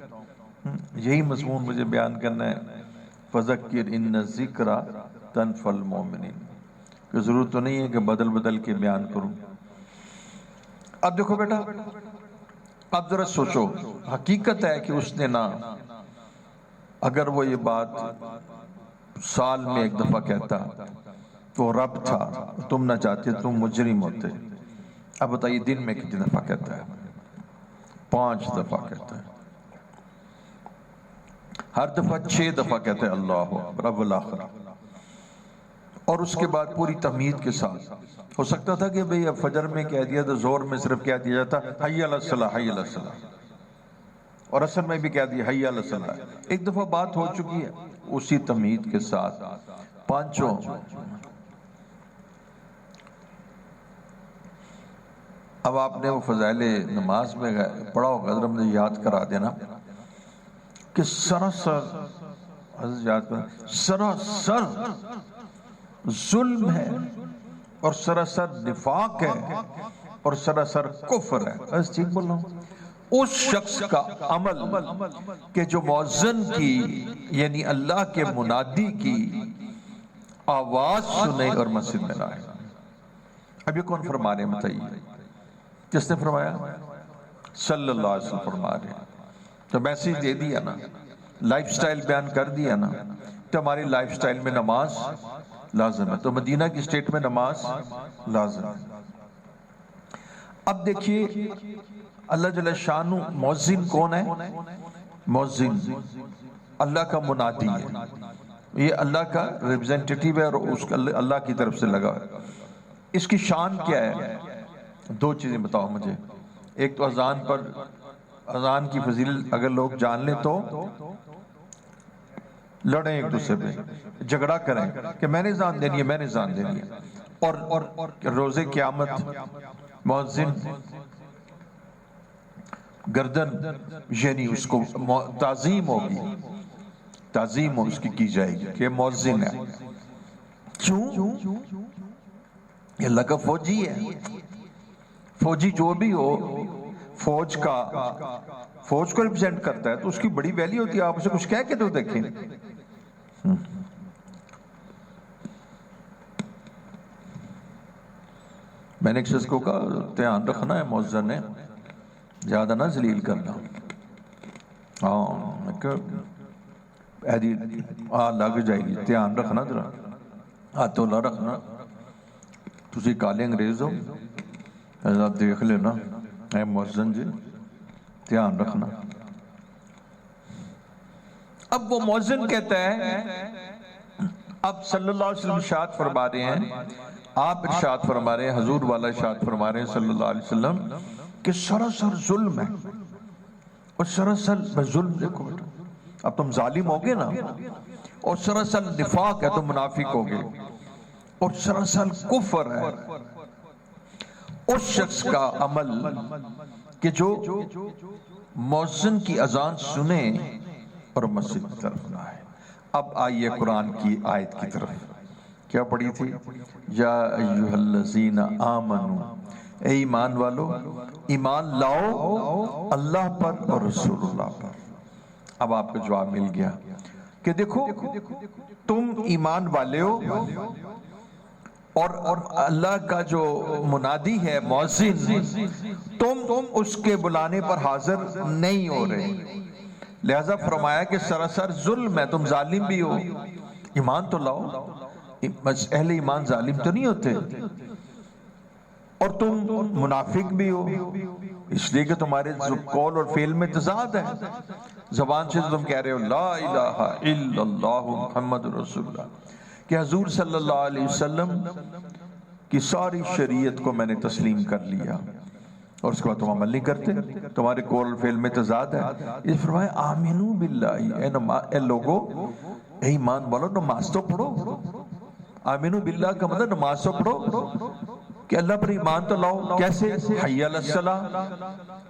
یہی مضمون مجھے بیان کرنا ہے، فَذَكِّرْ إِنَّ الذِّكْرَ تَنفَعُ الْمُؤْمِنِينَ، کہ ضرورت تو نہیں ہے کہ بدل بدل کے بیان کروں۔ اب دیکھو بیٹا، اب ذرا سوچو، حقیقت ہے کہ اس نے نا، اگر وہ یہ بات سال میں ایک دفعہ کہتا تو رب تھا، تم نہ چاہتے، تم مجرم ہوتے۔ اب بتائیے دن میں کتنی دفعہ کہتا ہے؟ 5 دفعہ کہتا ہے، ہر دفعہ 6 دفعہ کہتا ہے اللہ رب الآخرہ، اور اس کے بعد پوری تمہید کے ساتھ۔ ہو سکتا تھا کہ بھئی اب فجر میں کہہ دیا تو زور میں صرف کہہ دیا جاتا حی علی الصلاۃ حی علی الصلاۃ، اور عصر میں بھی کہہ دیا حی علی الصلاۃ۔ ایک دفعہ بات ہو چکی ہے، اسی تمہید کے ساتھ 5۔ اب آپ نے وہ فضائل نماز میں پڑھا ہوگا، ذرا مجھے یاد کرا دینا کہ سراسر ظلم ہے، اور سراسر نفاق ہے، اور سراسر کفر ہے۔ بس ٹھیک بول رہا ہوں؟ اس شخص کا عمل کہ جو مؤذن کی یعنی اللہ کے منادی کی آواز سنے اور مسجد میں نہ آئے۔ اب یہ کون فرما رہے ہیں بتائیے؟ کس نے فرمایا؟ صلی اللہ علیہ وسلم فرما رہے ہیں۔ تو میسیج دے دیا نا، لائف سٹائل بیان کر دیا نا، تو ہماری لائف سٹائل میں نماز لازم ہے، تو مدینہ کی سٹیٹ میں نماز لازم ہے۔ اب دیکھیے اللہ جل شانہ، مؤذن کون ہے؟ مؤذن اللہ کا منادی ہے، یہ اللہ کا ریپرزینٹیٹیو ہے، اور اس کا اللہ کی طرف سے لگا ہے۔ اس کی شان کیا ہے؟ 2 چیزیں بتاؤ مجھے۔ ایک تو اذان پر، اذان کی فضیلت اگر لوگ جان لیں تو لڑیں ایک دوسرے پہ، جھگڑا کریں کہ میں نے اذان دینی ہے، میں نے اذان دینی ہے، اور روز قیامت مؤذن گردن یعنی اس کو تعظیم ہوگی، تعظیم اس کی جائے گی کہ مؤذن ہے۔ کیوں؟ یہ اللہ کا فوجی ہے۔ فوجی جو بھی ہو، فوج کو ریپرزینٹ کرتا ہے تو اس کی بڑی ویلیو ہوتی ہے۔ آپ اسے کچھ کہہ کے تو دیکھیں۔ میں نے ایک شخص کو کہا دھیان رکھنا ہے مؤذن نے، زیادہ نہ ذلیل کرنا۔ لگ جائے گی، دھیان رکھنا ذرا، ہاتھوں نہ رکھنا، تسی کالے انگریز ہو، ایسا دیکھ لینا، اے مؤذن جی دھیان رکھنا۔ اب وہ مؤذن کہتا ہے، اب صلی اللہ علیہ وسلم ارشاد فرما رہے ہیں، آپ ارشاد فرما رہے ہیں، حضور والا ارشاد فرما رہے ہیں صلی اللہ علیہ وسلم کہ سراسر ظلم ہے، اور سراسر ظلم دیکھو بیٹا، اب تم ظالم ہوگے نا، اور سراسر نفاق ہے، تم منافق ہوگے، اور سراسر کفر ہے اس شخص کا عمل کہ جو مؤذن کی اذان سنے اور مسجد کی طرف نہ آئے۔ اب آئیے قرآن کی آیت کی طرف، کیا پڑھی تھی؟ یا ایھا الذین آمنوا، اے ایمان والو، ایمان لاؤ اللہ پر اور رسول اللہ پر۔ اب آپ کو جواب مل گیا کہ دیکھو تم ایمان والے ہو، اور اللہ کا جو منادی ہے مؤذن، تم اس کے بلانے پر حاضر نہیں ہو رہے، لہذا فرمایا کہ سراسر ظلم ہے، تم ظالم بھی ہو، ایمان تو لاؤ۔ اہل ایمان ظالم تو نہیں ہوتے، اور تم منافق بھی ہو، اس لیے کہ تمہارے قول اور فعل میں تضاد ہے۔ زبان سے تم کہہ رہے ہو لا الہ الا اللہ محمد رسول اللہ، کہ حضور صلی اللہ علیہ وسلم کی ساری شریعت کو میں نے تسلیم کر لیا، اور اس کے بعد تم عمل نہیں کرتے، تمہارے قول اور فعل میں تضاد ہے۔ یہ فرمایا آمنو باللہ، اے لوگو، اے ایمان والو، نماز تو پڑھو۔ آمنو باللہ کا مطلب نماز تو پڑھو، کہ اللہ پر ایمان تو لاؤ۔ کیسے؟ حی علی الصلاۃ،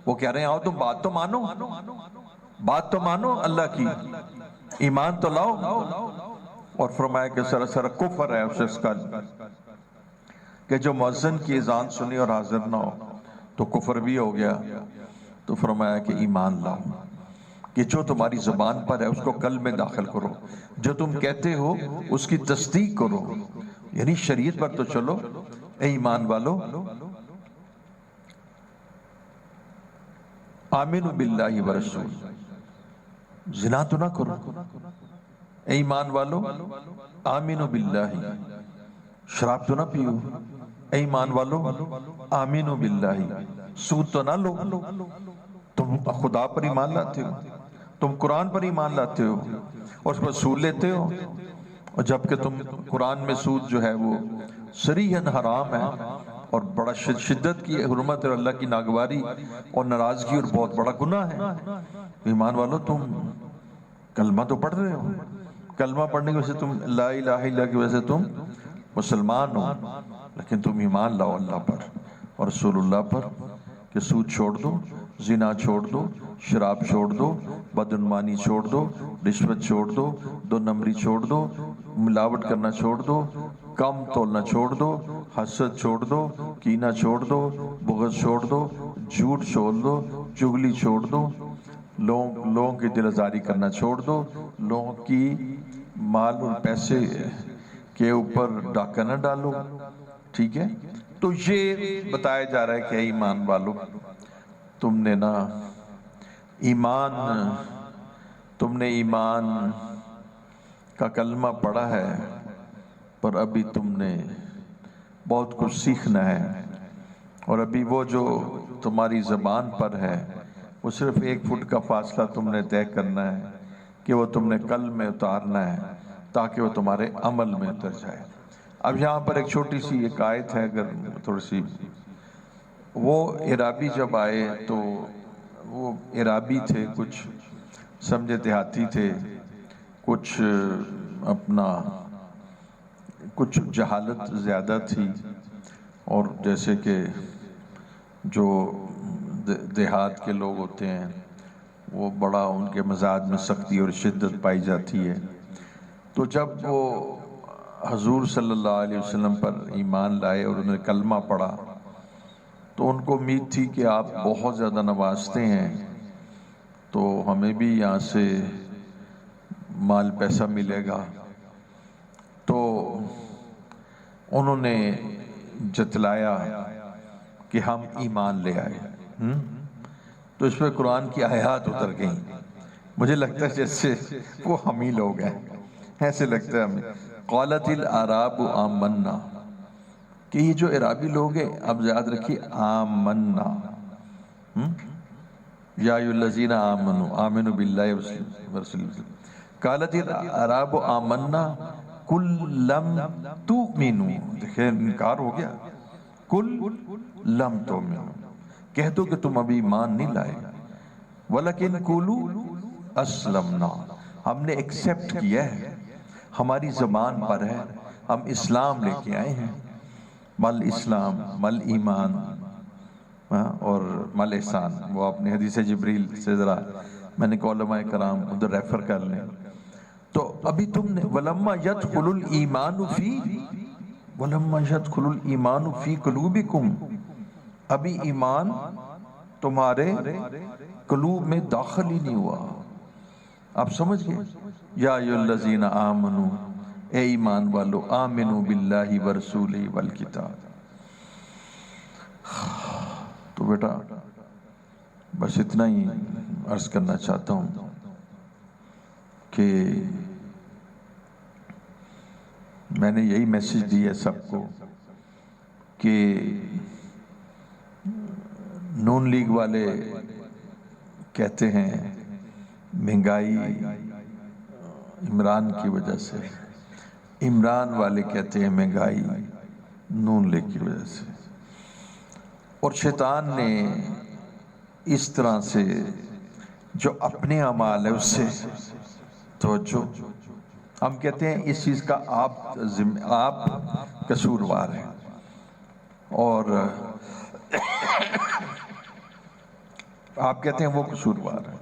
وہ کہہ رہے ہیں آؤ تم بات تو مانو، بات تو مانو اللہ کی، ایمان تو لاؤ۔ اور فرمایا کہ سراسر کفر ہے اس کا، کہ جو مؤذن کی اذان سنی اور حاضر نہ ہو تو کفر بھی ہو گیا۔ تو فرمایا کہ ایمان لاؤ، کہ جو تمہاری زبان پر ہے اس کو قلب میں داخل کرو، جو تم کہتے ہو اس کی تصدیق کرو، یعنی شریعت پر تو چلو۔ اے ایمان والو، آمنو باللہ ورسول، زنا تو نہ کرو۔ اے ایمان والو، آمنو باللہ، شراب تو نہ پیو۔ اے ایمان والو، آمنو باللہ، سود تو نہ لو۔ تم خدا پر ایمان لاتے ہو، تم قرآن پر ایمان لاتے ہو، اور اس پر سود لیتے ہو، اور جبکہ تم قرآن میں سود جو ہے وہ صریحاً حرام ہے، اور بڑا شدت کی حرمت اور اللہ کی ناگواری اور ناراضگی اور بہت بڑا گناہ ہے۔ ایمان والو، تم کلمہ تو پڑھ رہے ہو، کلمہ پڑھنے کی وجہ سے تم لا الہ الا اللہ کی وجہ سے تم مسلمان ہو، لیکن تم ایمان لاؤ اللہ پر اور رسول اللہ پر، کہ سود چھوڑ دو، زنا چھوڑ دو، شراب چھوڑ دو، بدعنوانی چھوڑ دو، رشوت چھوڑ دو، دو نمبری چھوڑ دو، ملاوٹ کرنا چھوڑ دو، کم تولنا چھوڑ دو، حسد چھوڑ دو، کینہ چھوڑ دو، بغض چھوڑ دو، جھوٹ چھوڑ دو، چغلی چھوڑ دو، لوگوں کی دل آزاری کرنا چھوڑ دو، لوگوں کی مال اور پیسے کے اوپر ڈاکہ نہ ڈالو، ٹھیک ہے؟ تو یہ بتایا جا رہا ہے کہ ایمان والو، تم نے نا ایمان کا کلمہ پڑھا ہے، پر ابھی تم نے بہت کچھ سیکھنا ہے، اور ابھی وہ جو تمہاری زبان پر ہے وہ صرف 1 فٹ کا فاصلہ تم نے طے کرنا ہے، کہ وہ تم نے قلب میں اتارنا ہے تاکہ وہ تمہارے عمل میں اتر جائے۔ اب یہاں پر ایک چھوٹی سی ایک آیت ہے، اگر تھوڑی سی، وہ عرابی جب آئے تو وہ عرابی تھے، کچھ سمجھے دیہاتی تھے، کچھ اپنا کچھ جہالت زیادہ تھی، اور جیسے کہ جو دیہات کے لوگ ہوتے ہیں وہ بڑا ان کے مزاج میں سختی اور شدت پائی جاتی ہے۔ تو جب وہ حضور صلی اللہ علیہ وسلم پر ایمان لائے اور انہوں نے کلمہ پڑھا تو ان کو امید تھی کہ آپ بہت زیادہ نوازتے ہیں تو ہمیں بھی یہاں سے مال پیسہ ملے گا، تو انہوں نے جتلایا کہ ہم ایمان لے آئے۔ تو اس پہ قرآن کی آیات اتر گئیں، مجھے لگتا ہے جیسے وہ ہم ہی لوگ ہیں، ایسے لگتا ہے ہمیں۔ قالت الاعراب آمنا، کہ یہ جو عرابی لوگ ہیں، اب یاد رکھیے آمنا، یا ایھا الذین آمنوا آمنوا باللہ ورسولہ، قالت الاعراب آمنا قل لم تؤمنوا، دیکھیں انکار ہو گیا، قل لم تؤمنوا، کہہ دو کہ تم ابھی ایمان نہیں لائے، ولیکن قولوا اسلمنا، ہم نے ایکسیپٹ کیا ہے، ہماری زبان پر ہے، ہم اسلام لے کے آئے ہیں، مل اسلام مل ایمان اور مل احسان، وہ اپنے حدیث جبریل سے ذرا میں نے کہا علماء کرام ادھر ریفر کر لیں۔ تو ابھی تم نے وَلَمَّا يَدْخُلُ الْإِيمَانُ فِي قُلُوبِكُمْ، ابھی ایمان تمہارے قلوب میں داخل ہی نہیں ہوا۔ آپ سمجھ گئے؟ یا ایھا الذین آمنوا، اے ایمان والو آمنو باللہ ورسولہ والکتاب۔ تو بیٹا بس اتنا ہی عرض کرنا چاہتا ہوں کہ میں نے یہی میسج دی ہے سب کو کہ نون لیگ والے کہتے ہیں مہنگائی عمران کی وجہ سے، عمران والے کہتے ہیں مہنگائی نون لیگ کی وجہ سے، اور شیطان نے اس طرح سے جو اپنے اعمال ہے اس سے توجہ، ہم کہتے ہیں اس چیز کا آپ قصوروار ہیں، اور آپ کہتے ہیں وہ قصوروار ہیں۔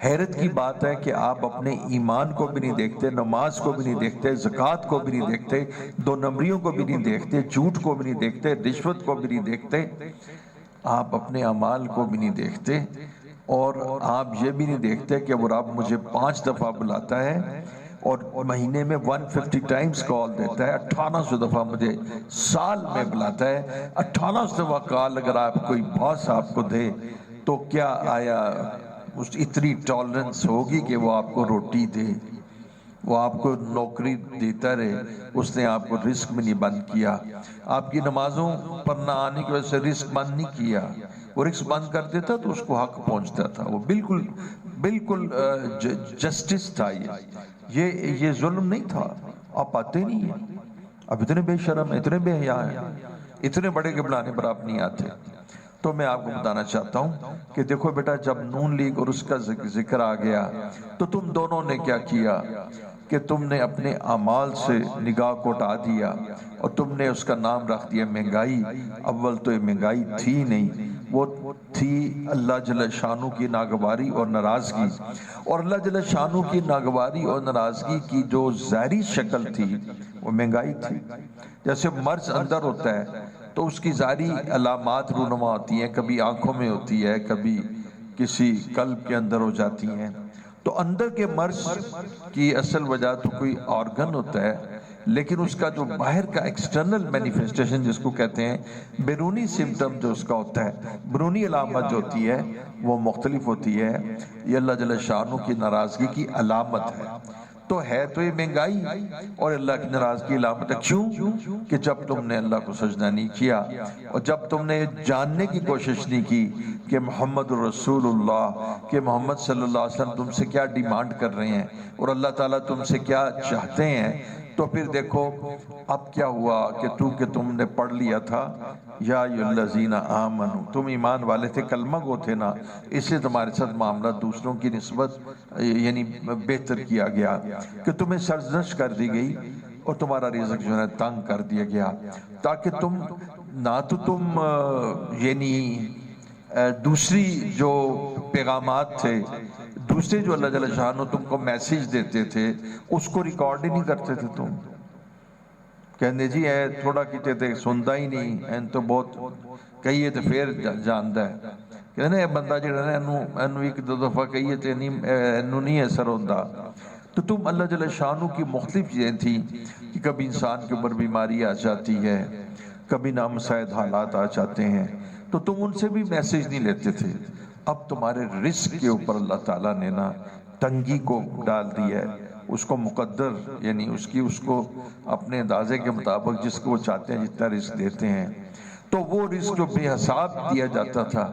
حیرت کی بات ہے کہ آپ اپنے ایمان کو بھی نہیں دیکھتے، نماز کو بھی نہیں دیکھتے، زکوٰۃ کو بھی نہیں دیکھتے، دو نمبریوں کو بھی نہیں دیکھتے، جھوٹ کو بھی نہیں دیکھتے، رشوت کو بھی نہیں دیکھتے، آپ اپنے اعمال کو بھی نہیں دیکھتے، اور آپ یہ بھی نہیں دیکھتے کہ وہ رب مجھے 5 دفعہ بلاتا ہے اور مہینے میں 150 ٹائمز کال دیتا ہے، 1800 دفعہ مجھے سال میں بلاتا ہے، 1800 دفعہ کال اگر آپ کوئی باس آپ کو دے تو کیا آیا اتنی ٹالرنس ہوگی کہ وہ آپ کو روٹی دے، وہ آپ کو نوکری دیتا رہے؟ اس نے آپ کو رزق میں نہیں بند کیا، آپ کی نمازوں پر نہ آنے کی وجہ سے رزق بند نہیں کیا، وہ رزق بند کر دیتا تو اس کو حق پہنچتا تھا، وہ بالکل جسٹس تھا، یہ ظلم نہیں تھا۔ آپ آتے نہیں ہیں، اب اتنے بے شرم اتنے بے حیا ہیں، اتنے بڑے کے بلانے پر آپ نہیں آتے۔ تو میں آپ کو بتانا چاہتا ہوں کہ دیکھو بیٹا، جب نون لیگ اور اس کا ذکر آ گیا تو تم دونوں نے کیا کیا کہ تم نے اپنے اعمال سے نگاہ کو ہٹا دیا اور تم نے اس کا نام رکھ دیا مہنگائی۔ اول تو یہ مہنگائی تھی نہیں، وہ تھی اللہ جل شانہ کی ناگواری اور ناراضگی، اور اللہ جل شانہ کی ناگواری اور ناراضگی کی جو ظاہری شکل تھی وہ مہنگائی تھی۔ جیسے مرض اندر ہوتا ہے تو اس کی ظاہری علامات رونما ہوتی ہیں، کبھی آنکھوں میں ہوتی ہے، کبھی کسی قلب کے اندر ہو جاتی ہیں۔ تو اندر کے مرض کی اصل وجہ تو کوئی آرگن ہوتا ہے، لیکن اس کا جو باہر کا ایکسٹرنل مینیفیسٹیشن جس کو کہتے ہیں، بیرونی سمٹم جو اس کا ہوتا ہے، بیرونی علامت جو ہوتی ہے وہ مختلف ہوتی ہے، یہ اللہ جل شانہ کی ناراضگی کی علامت ہے۔ تو ہے تو یہ مہنگائی اور اللہ کی ناراضگی کی علامت ہے۔ کیوں؟ کہ جب تم نے اللہ کو سجدہ نہیں کیا اور جب تم نے جاننے کی کوشش نہیں کی کہ محمد رسول اللہ، کہ محمد صلی اللہ علیہ وسلم تم سے کیا ڈیمانڈ کر رہے ہیں اور اللہ تعالیٰ تم سے کیا چاہتے ہیں، تو پھر دیکھو اب کیا ہوا کہ تم نے پڑھ لیا تھا یا ایھا الذین آمنو، تم ایمان والے تھے، کلمہ گو تھے نا، اس لیے تمہارے ساتھ معاملہ دوسروں کی نسبت یعنی بہتر کیا گیا کہ تمہیں سرزنش کر دی گئی اور تمہارا رزق جو ہے تنگ کر دیا گیا، تاکہ تم نہ تو تم یعنی دوسری جو پیغامات تھے، دوسرے جو اللہ جل شانہ تم کو میسیج دیتے تھے اس کو ریکارڈ ہی نہیں کرتے تھے، تم کہنے جی اے تھوڑا کیتے تھے سندا ہی نہیں، این تو بہت کہیے تو پھر جاندا ہے، کہنے بندہ جڑا نا اینو ایک دو دفعہ کہیے تے اینو نہیں اثر ہوندا۔ تو تم اللہ جل شانہ کی مختلف چیزیں تھیں کہ کبھی انسان کے اوپر بیماری آ جاتی ہے، کبھی نامساعد حالات آ جاتے ہیں، تو تم ان سے بھی میسیج نہیں لیتے تھے۔ اب تمہارے رزق کے اوپر اللہ تعالیٰ نے نا تنگی کو ڈال دیا ہے، اس کو مقدر یعنی اس کو اپنے اندازے کے مطابق جس کو وہ چاہتے ہیں جتنا رزق دیتے ہیں، تو وہ رزق جو بے حساب دیا جاتا تھا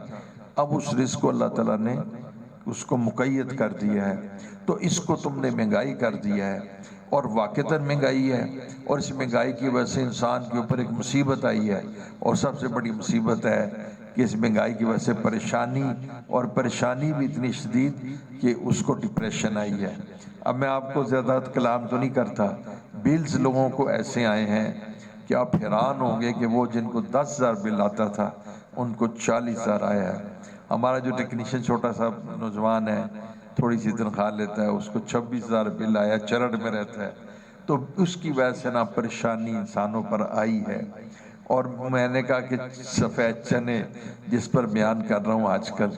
اب اس رزق کو اللہ تعالیٰ نے اس کو مقید کر دیا ہے، تو اس کو تم نے مہنگائی کر دیا ہے، اور واقعتاً مہنگائی ہے، اور اس مہنگائی کی وجہ سے انسان کے اوپر ایک مصیبت آئی ہے، اور سب سے بڑی مصیبت ہے کہ اس مہنگائی کی وجہ سے پریشانی، اور پریشانی بھی اتنی شدید کہ اس کو ڈپریشن آئی ہے۔ اب میں آپ کو زیادہ کلام تو نہیں کرتا، بلز لوگوں کو ایسے آئے ہیں کہ آپ حیران ہوں گے کہ وہ جن کو 10,000 بل آتا تھا ان کو 40,000 آیا ہے۔ ہمارا جو ٹیکنیشین چھوٹا سا نوجوان ہے، تھوڑی سی تنخواہ لیتا ہے، اس کو 26,000 بل آیا، چرڑ میں رہتا ہے، تو اس کی وجہ سے نا پریشانی انسانوں پر آئی ہے۔ اور میں نے کہا کہ سفید چنے جس پر بیان کر رہا ہوں آج کل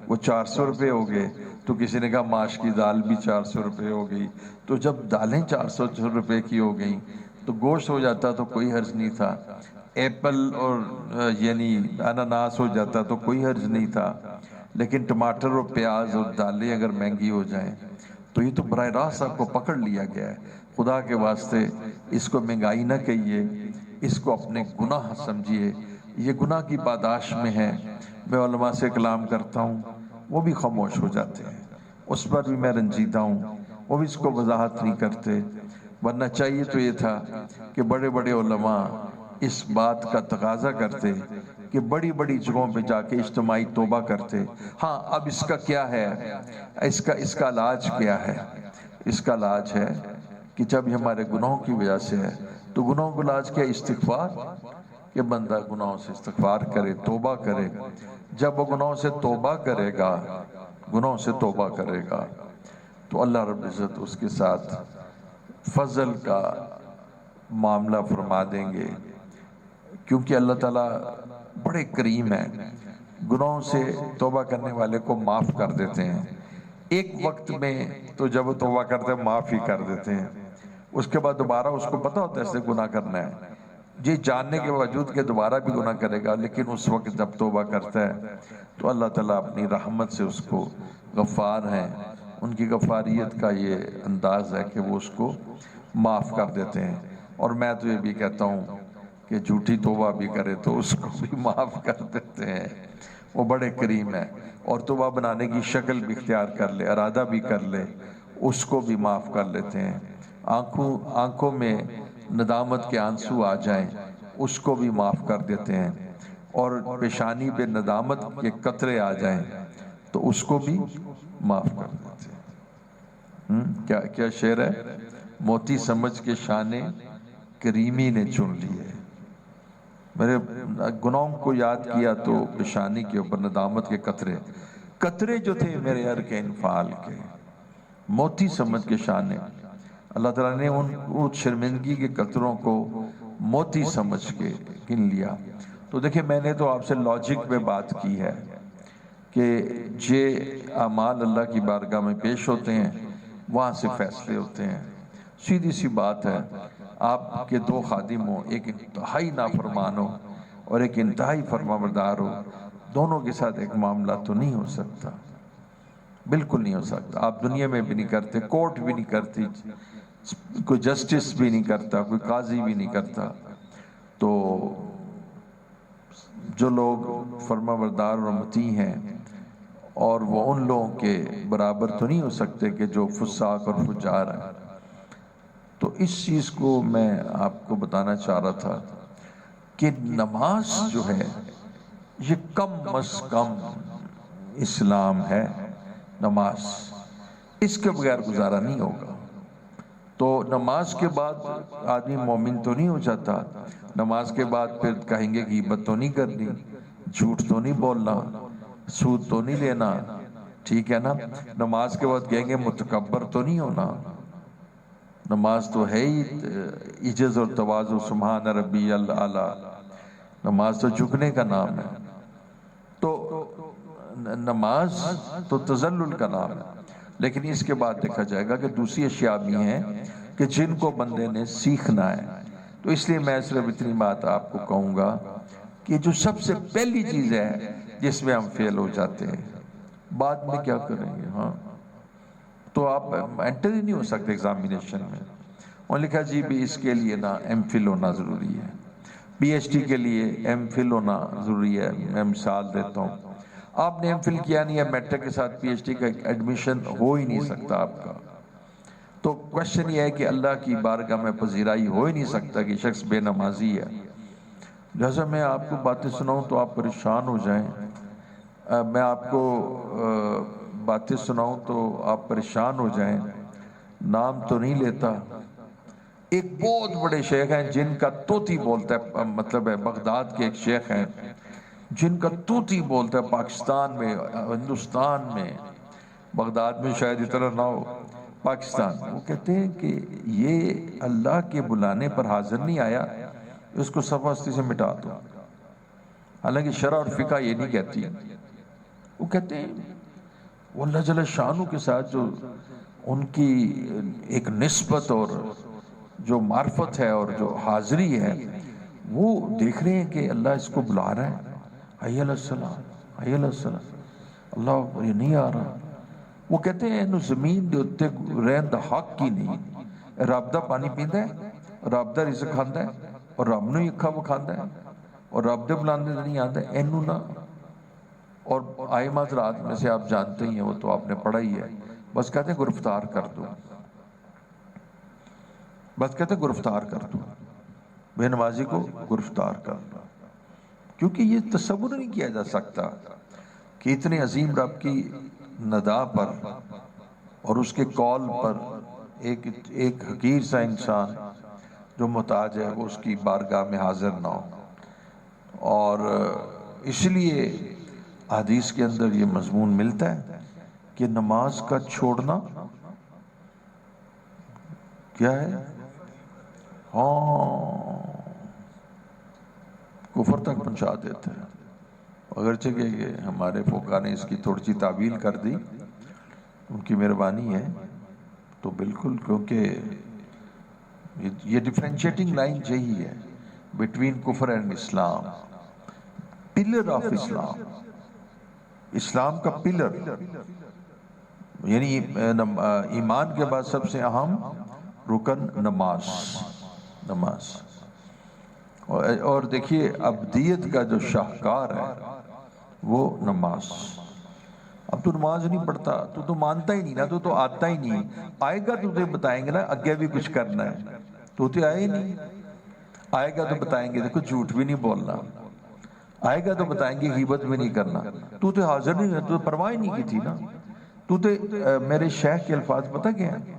وہ 400 روپے ہو گئے، تو کسی نے کہا ماش کی دال بھی 400 روپے ہو گئی۔ تو جب دالیں 400 روپے کی ہو گئیں تو گوشت ہو جاتا تو کوئی حرج نہیں تھا، ایپل اور یعنی اناناس ہو جاتا تو کوئی حرج نہیں تھا، لیکن ٹماٹر اور پیاز اور دالیں اگر مہنگی ہو جائیں تو یہ تو براہ راست آپ کو پکڑ لیا گیا ہے۔ خدا کے واسطے اس کو مہنگائی نہ کہیے، اس کو اپنے گناہ سمجھیے، یہ گناہ کی پاداش میں ہے۔ میں علماء سے کلام کرتا ہوں، وہ بھی خاموش ہو جاتے ہیں، اس پر بھی میں رنجیدہ ہوں، وہ بھی اس کو وضاحت نہیں کرتے، ورنہ چاہیے تو یہ تھا کہ بڑے بڑے علماء اس بات کا تقاضا کرتے کہ بڑی بڑی جگہوں پہ جا کے اجتماعی توبہ کرتے۔ ہاں اب اس کا کیا ہے، اس کا علاج کیا ہے؟ اس کا علاج ہے کہ جب یہ ہمارے گناہوں کی وجہ سے ہے تو گناہوں کا علاج کیا؟ استغفار، کہ بندہ گناہوں سے استغفار کرے، توبہ کرے۔ جب وہ گناہوں سے توبہ کرے گا، گناہوں سے توبہ کرے گا تو اللہ رب العزت اس کے ساتھ فضل کا معاملہ فرما دیں گے، کیونکہ اللہ تعالیٰ بڑے کریم ہیں، گناہوں سے توبہ کرنے والے کو معاف کر دیتے ہیں۔ ایک وقت میں تو جب وہ توبہ کرتے ہیں معاف ہی کر دیتے ہیں، اس کے بعد دوبارہ اس کو پتہ ہوتا ہے اس نے گناہ کرنا ہے، جی جاننے کے باوجود کہ دوبارہ بھی گناہ کرے گا، لیکن اس وقت جب توبہ کرتا ہے تو اللہ تعالیٰ اپنی رحمت سے اس کو غفار ہیں، ان کی غفاریت کا یہ انداز ہے کہ وہ اس کو معاف کر دیتے ہیں۔ اور میں تو یہ بھی کہتا ہوں کہ جھوٹی توبہ بھی کرے تو اس کو بھی معاف کر دیتے ہیں، وہ بڑے کریم ہیں۔ اور توبہ بنانے کی شکل بھی اختیار کر لے، ارادہ بھی کر لے، اس کو بھی معاف کر لیتے ہیں۔ آنکھوں میں ندامت کے آنسو آ جائیں اس کو بھی معاف کر دیتے ہیں، اور پیشانی پہ ندامت کے قطرے آ جائیں تو اس کو بھی معاف کر دیتے ہیں۔ کیا شعر ہے؟ موتی سمجھ کے شانے کریمی نے چن لیے۔ میرے گناہوں کو یاد کیا تو پیشانی کے اوپر ندامت کے قطرے جو تھے میرے عرق انفعال کے، موتی سمجھ کے شانے، اللہ تعالیٰ نے ان شرمندگی کے قطروں کو موتی سمجھ کے گن لیا۔ تو دیکھیں میں نے تو آپ سے لاجک میں بات کی ہے کہ یہ اعمال اللہ کی بارگاہ میں پیش ہوتے ہیں، وہاں سے فیصلے ہوتے ہیں۔ سیدھی سی بات ہے، آپ کے دو خادم ہوں، ایک انتہائی نافرمان ہو اور ایک انتہائی فرمانبردار ہو، دونوں کے ساتھ ایک معاملہ تو نہیں ہو سکتا، بالکل نہیں ہو سکتا۔ آپ دنیا میں بھی نہیں کرتے، کورٹ بھی نہیں کرتی، کوئی جسٹس بھی نہیں کرتا، کوئی قاضی بھی نہیں کرتا۔ تو جو لوگ فرمانبردار اور مطیع ہیں، اور وہ ان لوگوں کے برابر تو نہیں ہو سکتے کہ جو فساق اور فجار ہیں۔ تو اس چیز کو میں آپ کو بتانا چاہ رہا تھا کہ نماز جو ہے یہ کم از کم اسلام ہے، نماز، اس کے بغیر گزارا نہیں ہوگا۔ تو نماز کے بعد آدمی مومن تو نہیں ہو جاتا، نماز کے بعد پھر کہیں گے غیبت تو نہیں کرنی، جھوٹ تو نہیں بولنا، سود تو نہیں لینا، ٹھیک ہے نا؟ نماز کے بعد کہیں گے متکبر تو نہیں ہونا۔ نماز تو ہے ہی عجز اور تواضع، سبحان ربی الاعلی، نماز تو جھکنے کا نام ہے۔ تو نماز تو تذلل کا نام ہے، لیکن اس کے بعد دیکھا جائے گا کہ دوسری اشیاء بھی ہیں کہ جن کو بندے نے سیکھنا ہے۔ تو اس لیے میں صرف اتنی بات آپ کو کہوں گا کہ جو سب سے پہلی چیز ہے جس میں ہم فیل ہو جاتے ہیں، بعد میں کیا کریں گے؟ ہاں تو آپ انٹر ہی نہیں ہو سکتے ایگزامینیشن میں۔ اور لکھا جی بھی اس کے لیے نا ایم فل ہونا ضروری ہے، پی ایچ ڈی کے لیے ایم فل ہونا ضروری ہے۔ میں مثال دیتا ہوں، آپ نے ایم فل کیا نہیں ہے، میٹرک کے ساتھ پی ایچ ڈی کا ایڈمیشن ہو ہی نہیں سکتا آپ کا۔ تو کوشچن یہ ہے کہ اللہ کی بارگاہ میں پذیرائی ہو ہی نہیں سکتا کہ شخص بے نمازی ہے۔ جیسا میں آپ کو باتیں سناؤں تو آپ پریشان ہو جائیں، میں آپ کو باتیں سناؤں تو آپ پریشان ہو جائیں، نام تو نہیں لیتا۔ ایک بہت بڑے شیخ ہیں جن کا طوطی بولتا ہے، مطلب ہے بغداد کے ایک شیخ ہیں جن کا طوطی بولتا ہے، پاکستان میں، ہندوستان میں، بغداد میں شاید اتنا نہ ہو، پاکستان۔ وہ کہتے ہیں کہ یہ اللہ کے بلانے پر حاضر نہیں آیا، اس کو سرپرستی سے مٹا دو. حالانکہ شرع اور فقہ یہ نہیں کہتی. وہ کہتے ہیں وہ اللہ جل شانہ کے ساتھ جو ان کی ایک نسبت اور جو معرفت ہے اور جو حاضری ہے، وہ دیکھ رہے ہیں کہ اللہ اس کو بلا رہا ہے، حی علی الصلاۃ، حی علی الصلاۃ، اللہ یہ نہیں آ رہا. وہ کہتے ہیں انہوں زمین دے اتے رہن دا حق کی نہیں. رب دا پانی پیندا ہے، رب دا رزق کھاندا ہے، اور رب نو ہی اکھا وکھاندا ہے، اور رب دے بلاندے نہیں آندا اینو نہ. اور آئمہ حضرات میں سے آپ جانتے ہی ہیں، وہ تو آپ نے پڑھا ہی ہے، بس کہتے ہیں گرفتار کر دو، بس کہتے ہیں گرفتار کر دو، بے نمازی کو گرفتار کر دو. کیونکہ یہ تصور نہیں کیا جا سکتا کہ اتنے عظیم رب کی ندا پر اور اس کے قول پر ایک حقیر سا انسان جو محتاج ہے وہ اس کی بارگاہ میں حاضر نہ ہو. اور اس لیے حدیث کے اندر یہ مضمون ملتا ہے کہ نماز کا چھوڑنا کیا ہے؟ ہاں، کفر تک پہنچا دیتا ہے. اگرچہ کہ ہمارے فقہا نے اس کی تھوڑی سی تعویل کر دی، ان کی مہربانی ہے تو بالکل، کیونکہ یہ ڈیفرینشیٹنگ لائن یہی ہے بٹوین کفر اینڈ اسلام. پلر آف اسلام، اسلام کا پلر، یعنی ایمان کے بعد سب سے اہم رکن نماز. نماز اور دیکھیے ابدیت کا جو شاہکار ہے وہ نماز. اب تو نماز نہیں پڑھتا، تو مانتا ہی نہیں نا، تو آتا ہی نہیں. آئے گا تو تجھے بتائیں گے نا اگے بھی کچھ کرنا ہے، تو آئے ہی نہیں. آئے گا تو بتائیں گے دیکھو جھوٹ بھی نہیں بولنا، آئے گا تو بتائیں گے غیبت بھی نہیں کرنا. تو حاضر نہیں ہے، تو پرواہ نہیں کی تھی نا. تو میرے شیخ کے الفاظ پتہ کیا ہیں؟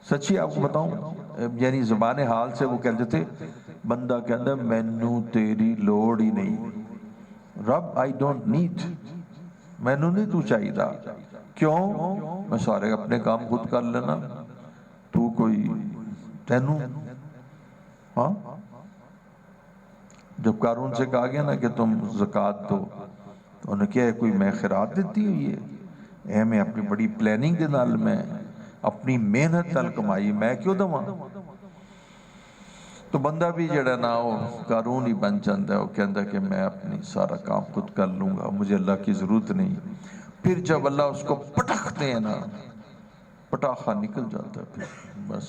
سچی آپ کو بتاؤں، یعنی زبان حال سے وہ کہتے تھے بندہ کہتا ہے مینوں تیری لوڑ ہی نہیں، رب آئی ڈونٹ نیڈ، مینوں نہیں تو چاہیے دا. کیوں؟ میں سارے اپنے کام خود کر لینا، تو کوئی تینوں. ہاں، جب قارون سے کہا گیا نا کہ تم زکوٰۃ دو، تو انہوں نے کیا ہے کوئی میں خیرات دیتی ہوئی ہے، میں اپنی بڑی پلاننگ دے نال میں اپنی محنت نال کمائی، میں کیوں دواں؟ تو بندہ بھی جڑا نا وہ قارون ہی بن جاتا ہے، وہ کہتا ہے کہ میں اپنی سارا کام خود کر لوں گا، مجھے اللہ کی ضرورت نہیں. پھر جب اللہ اس کو پٹکتے ہیں نا، پٹاخہ نکل جاتا ہے، پھر بس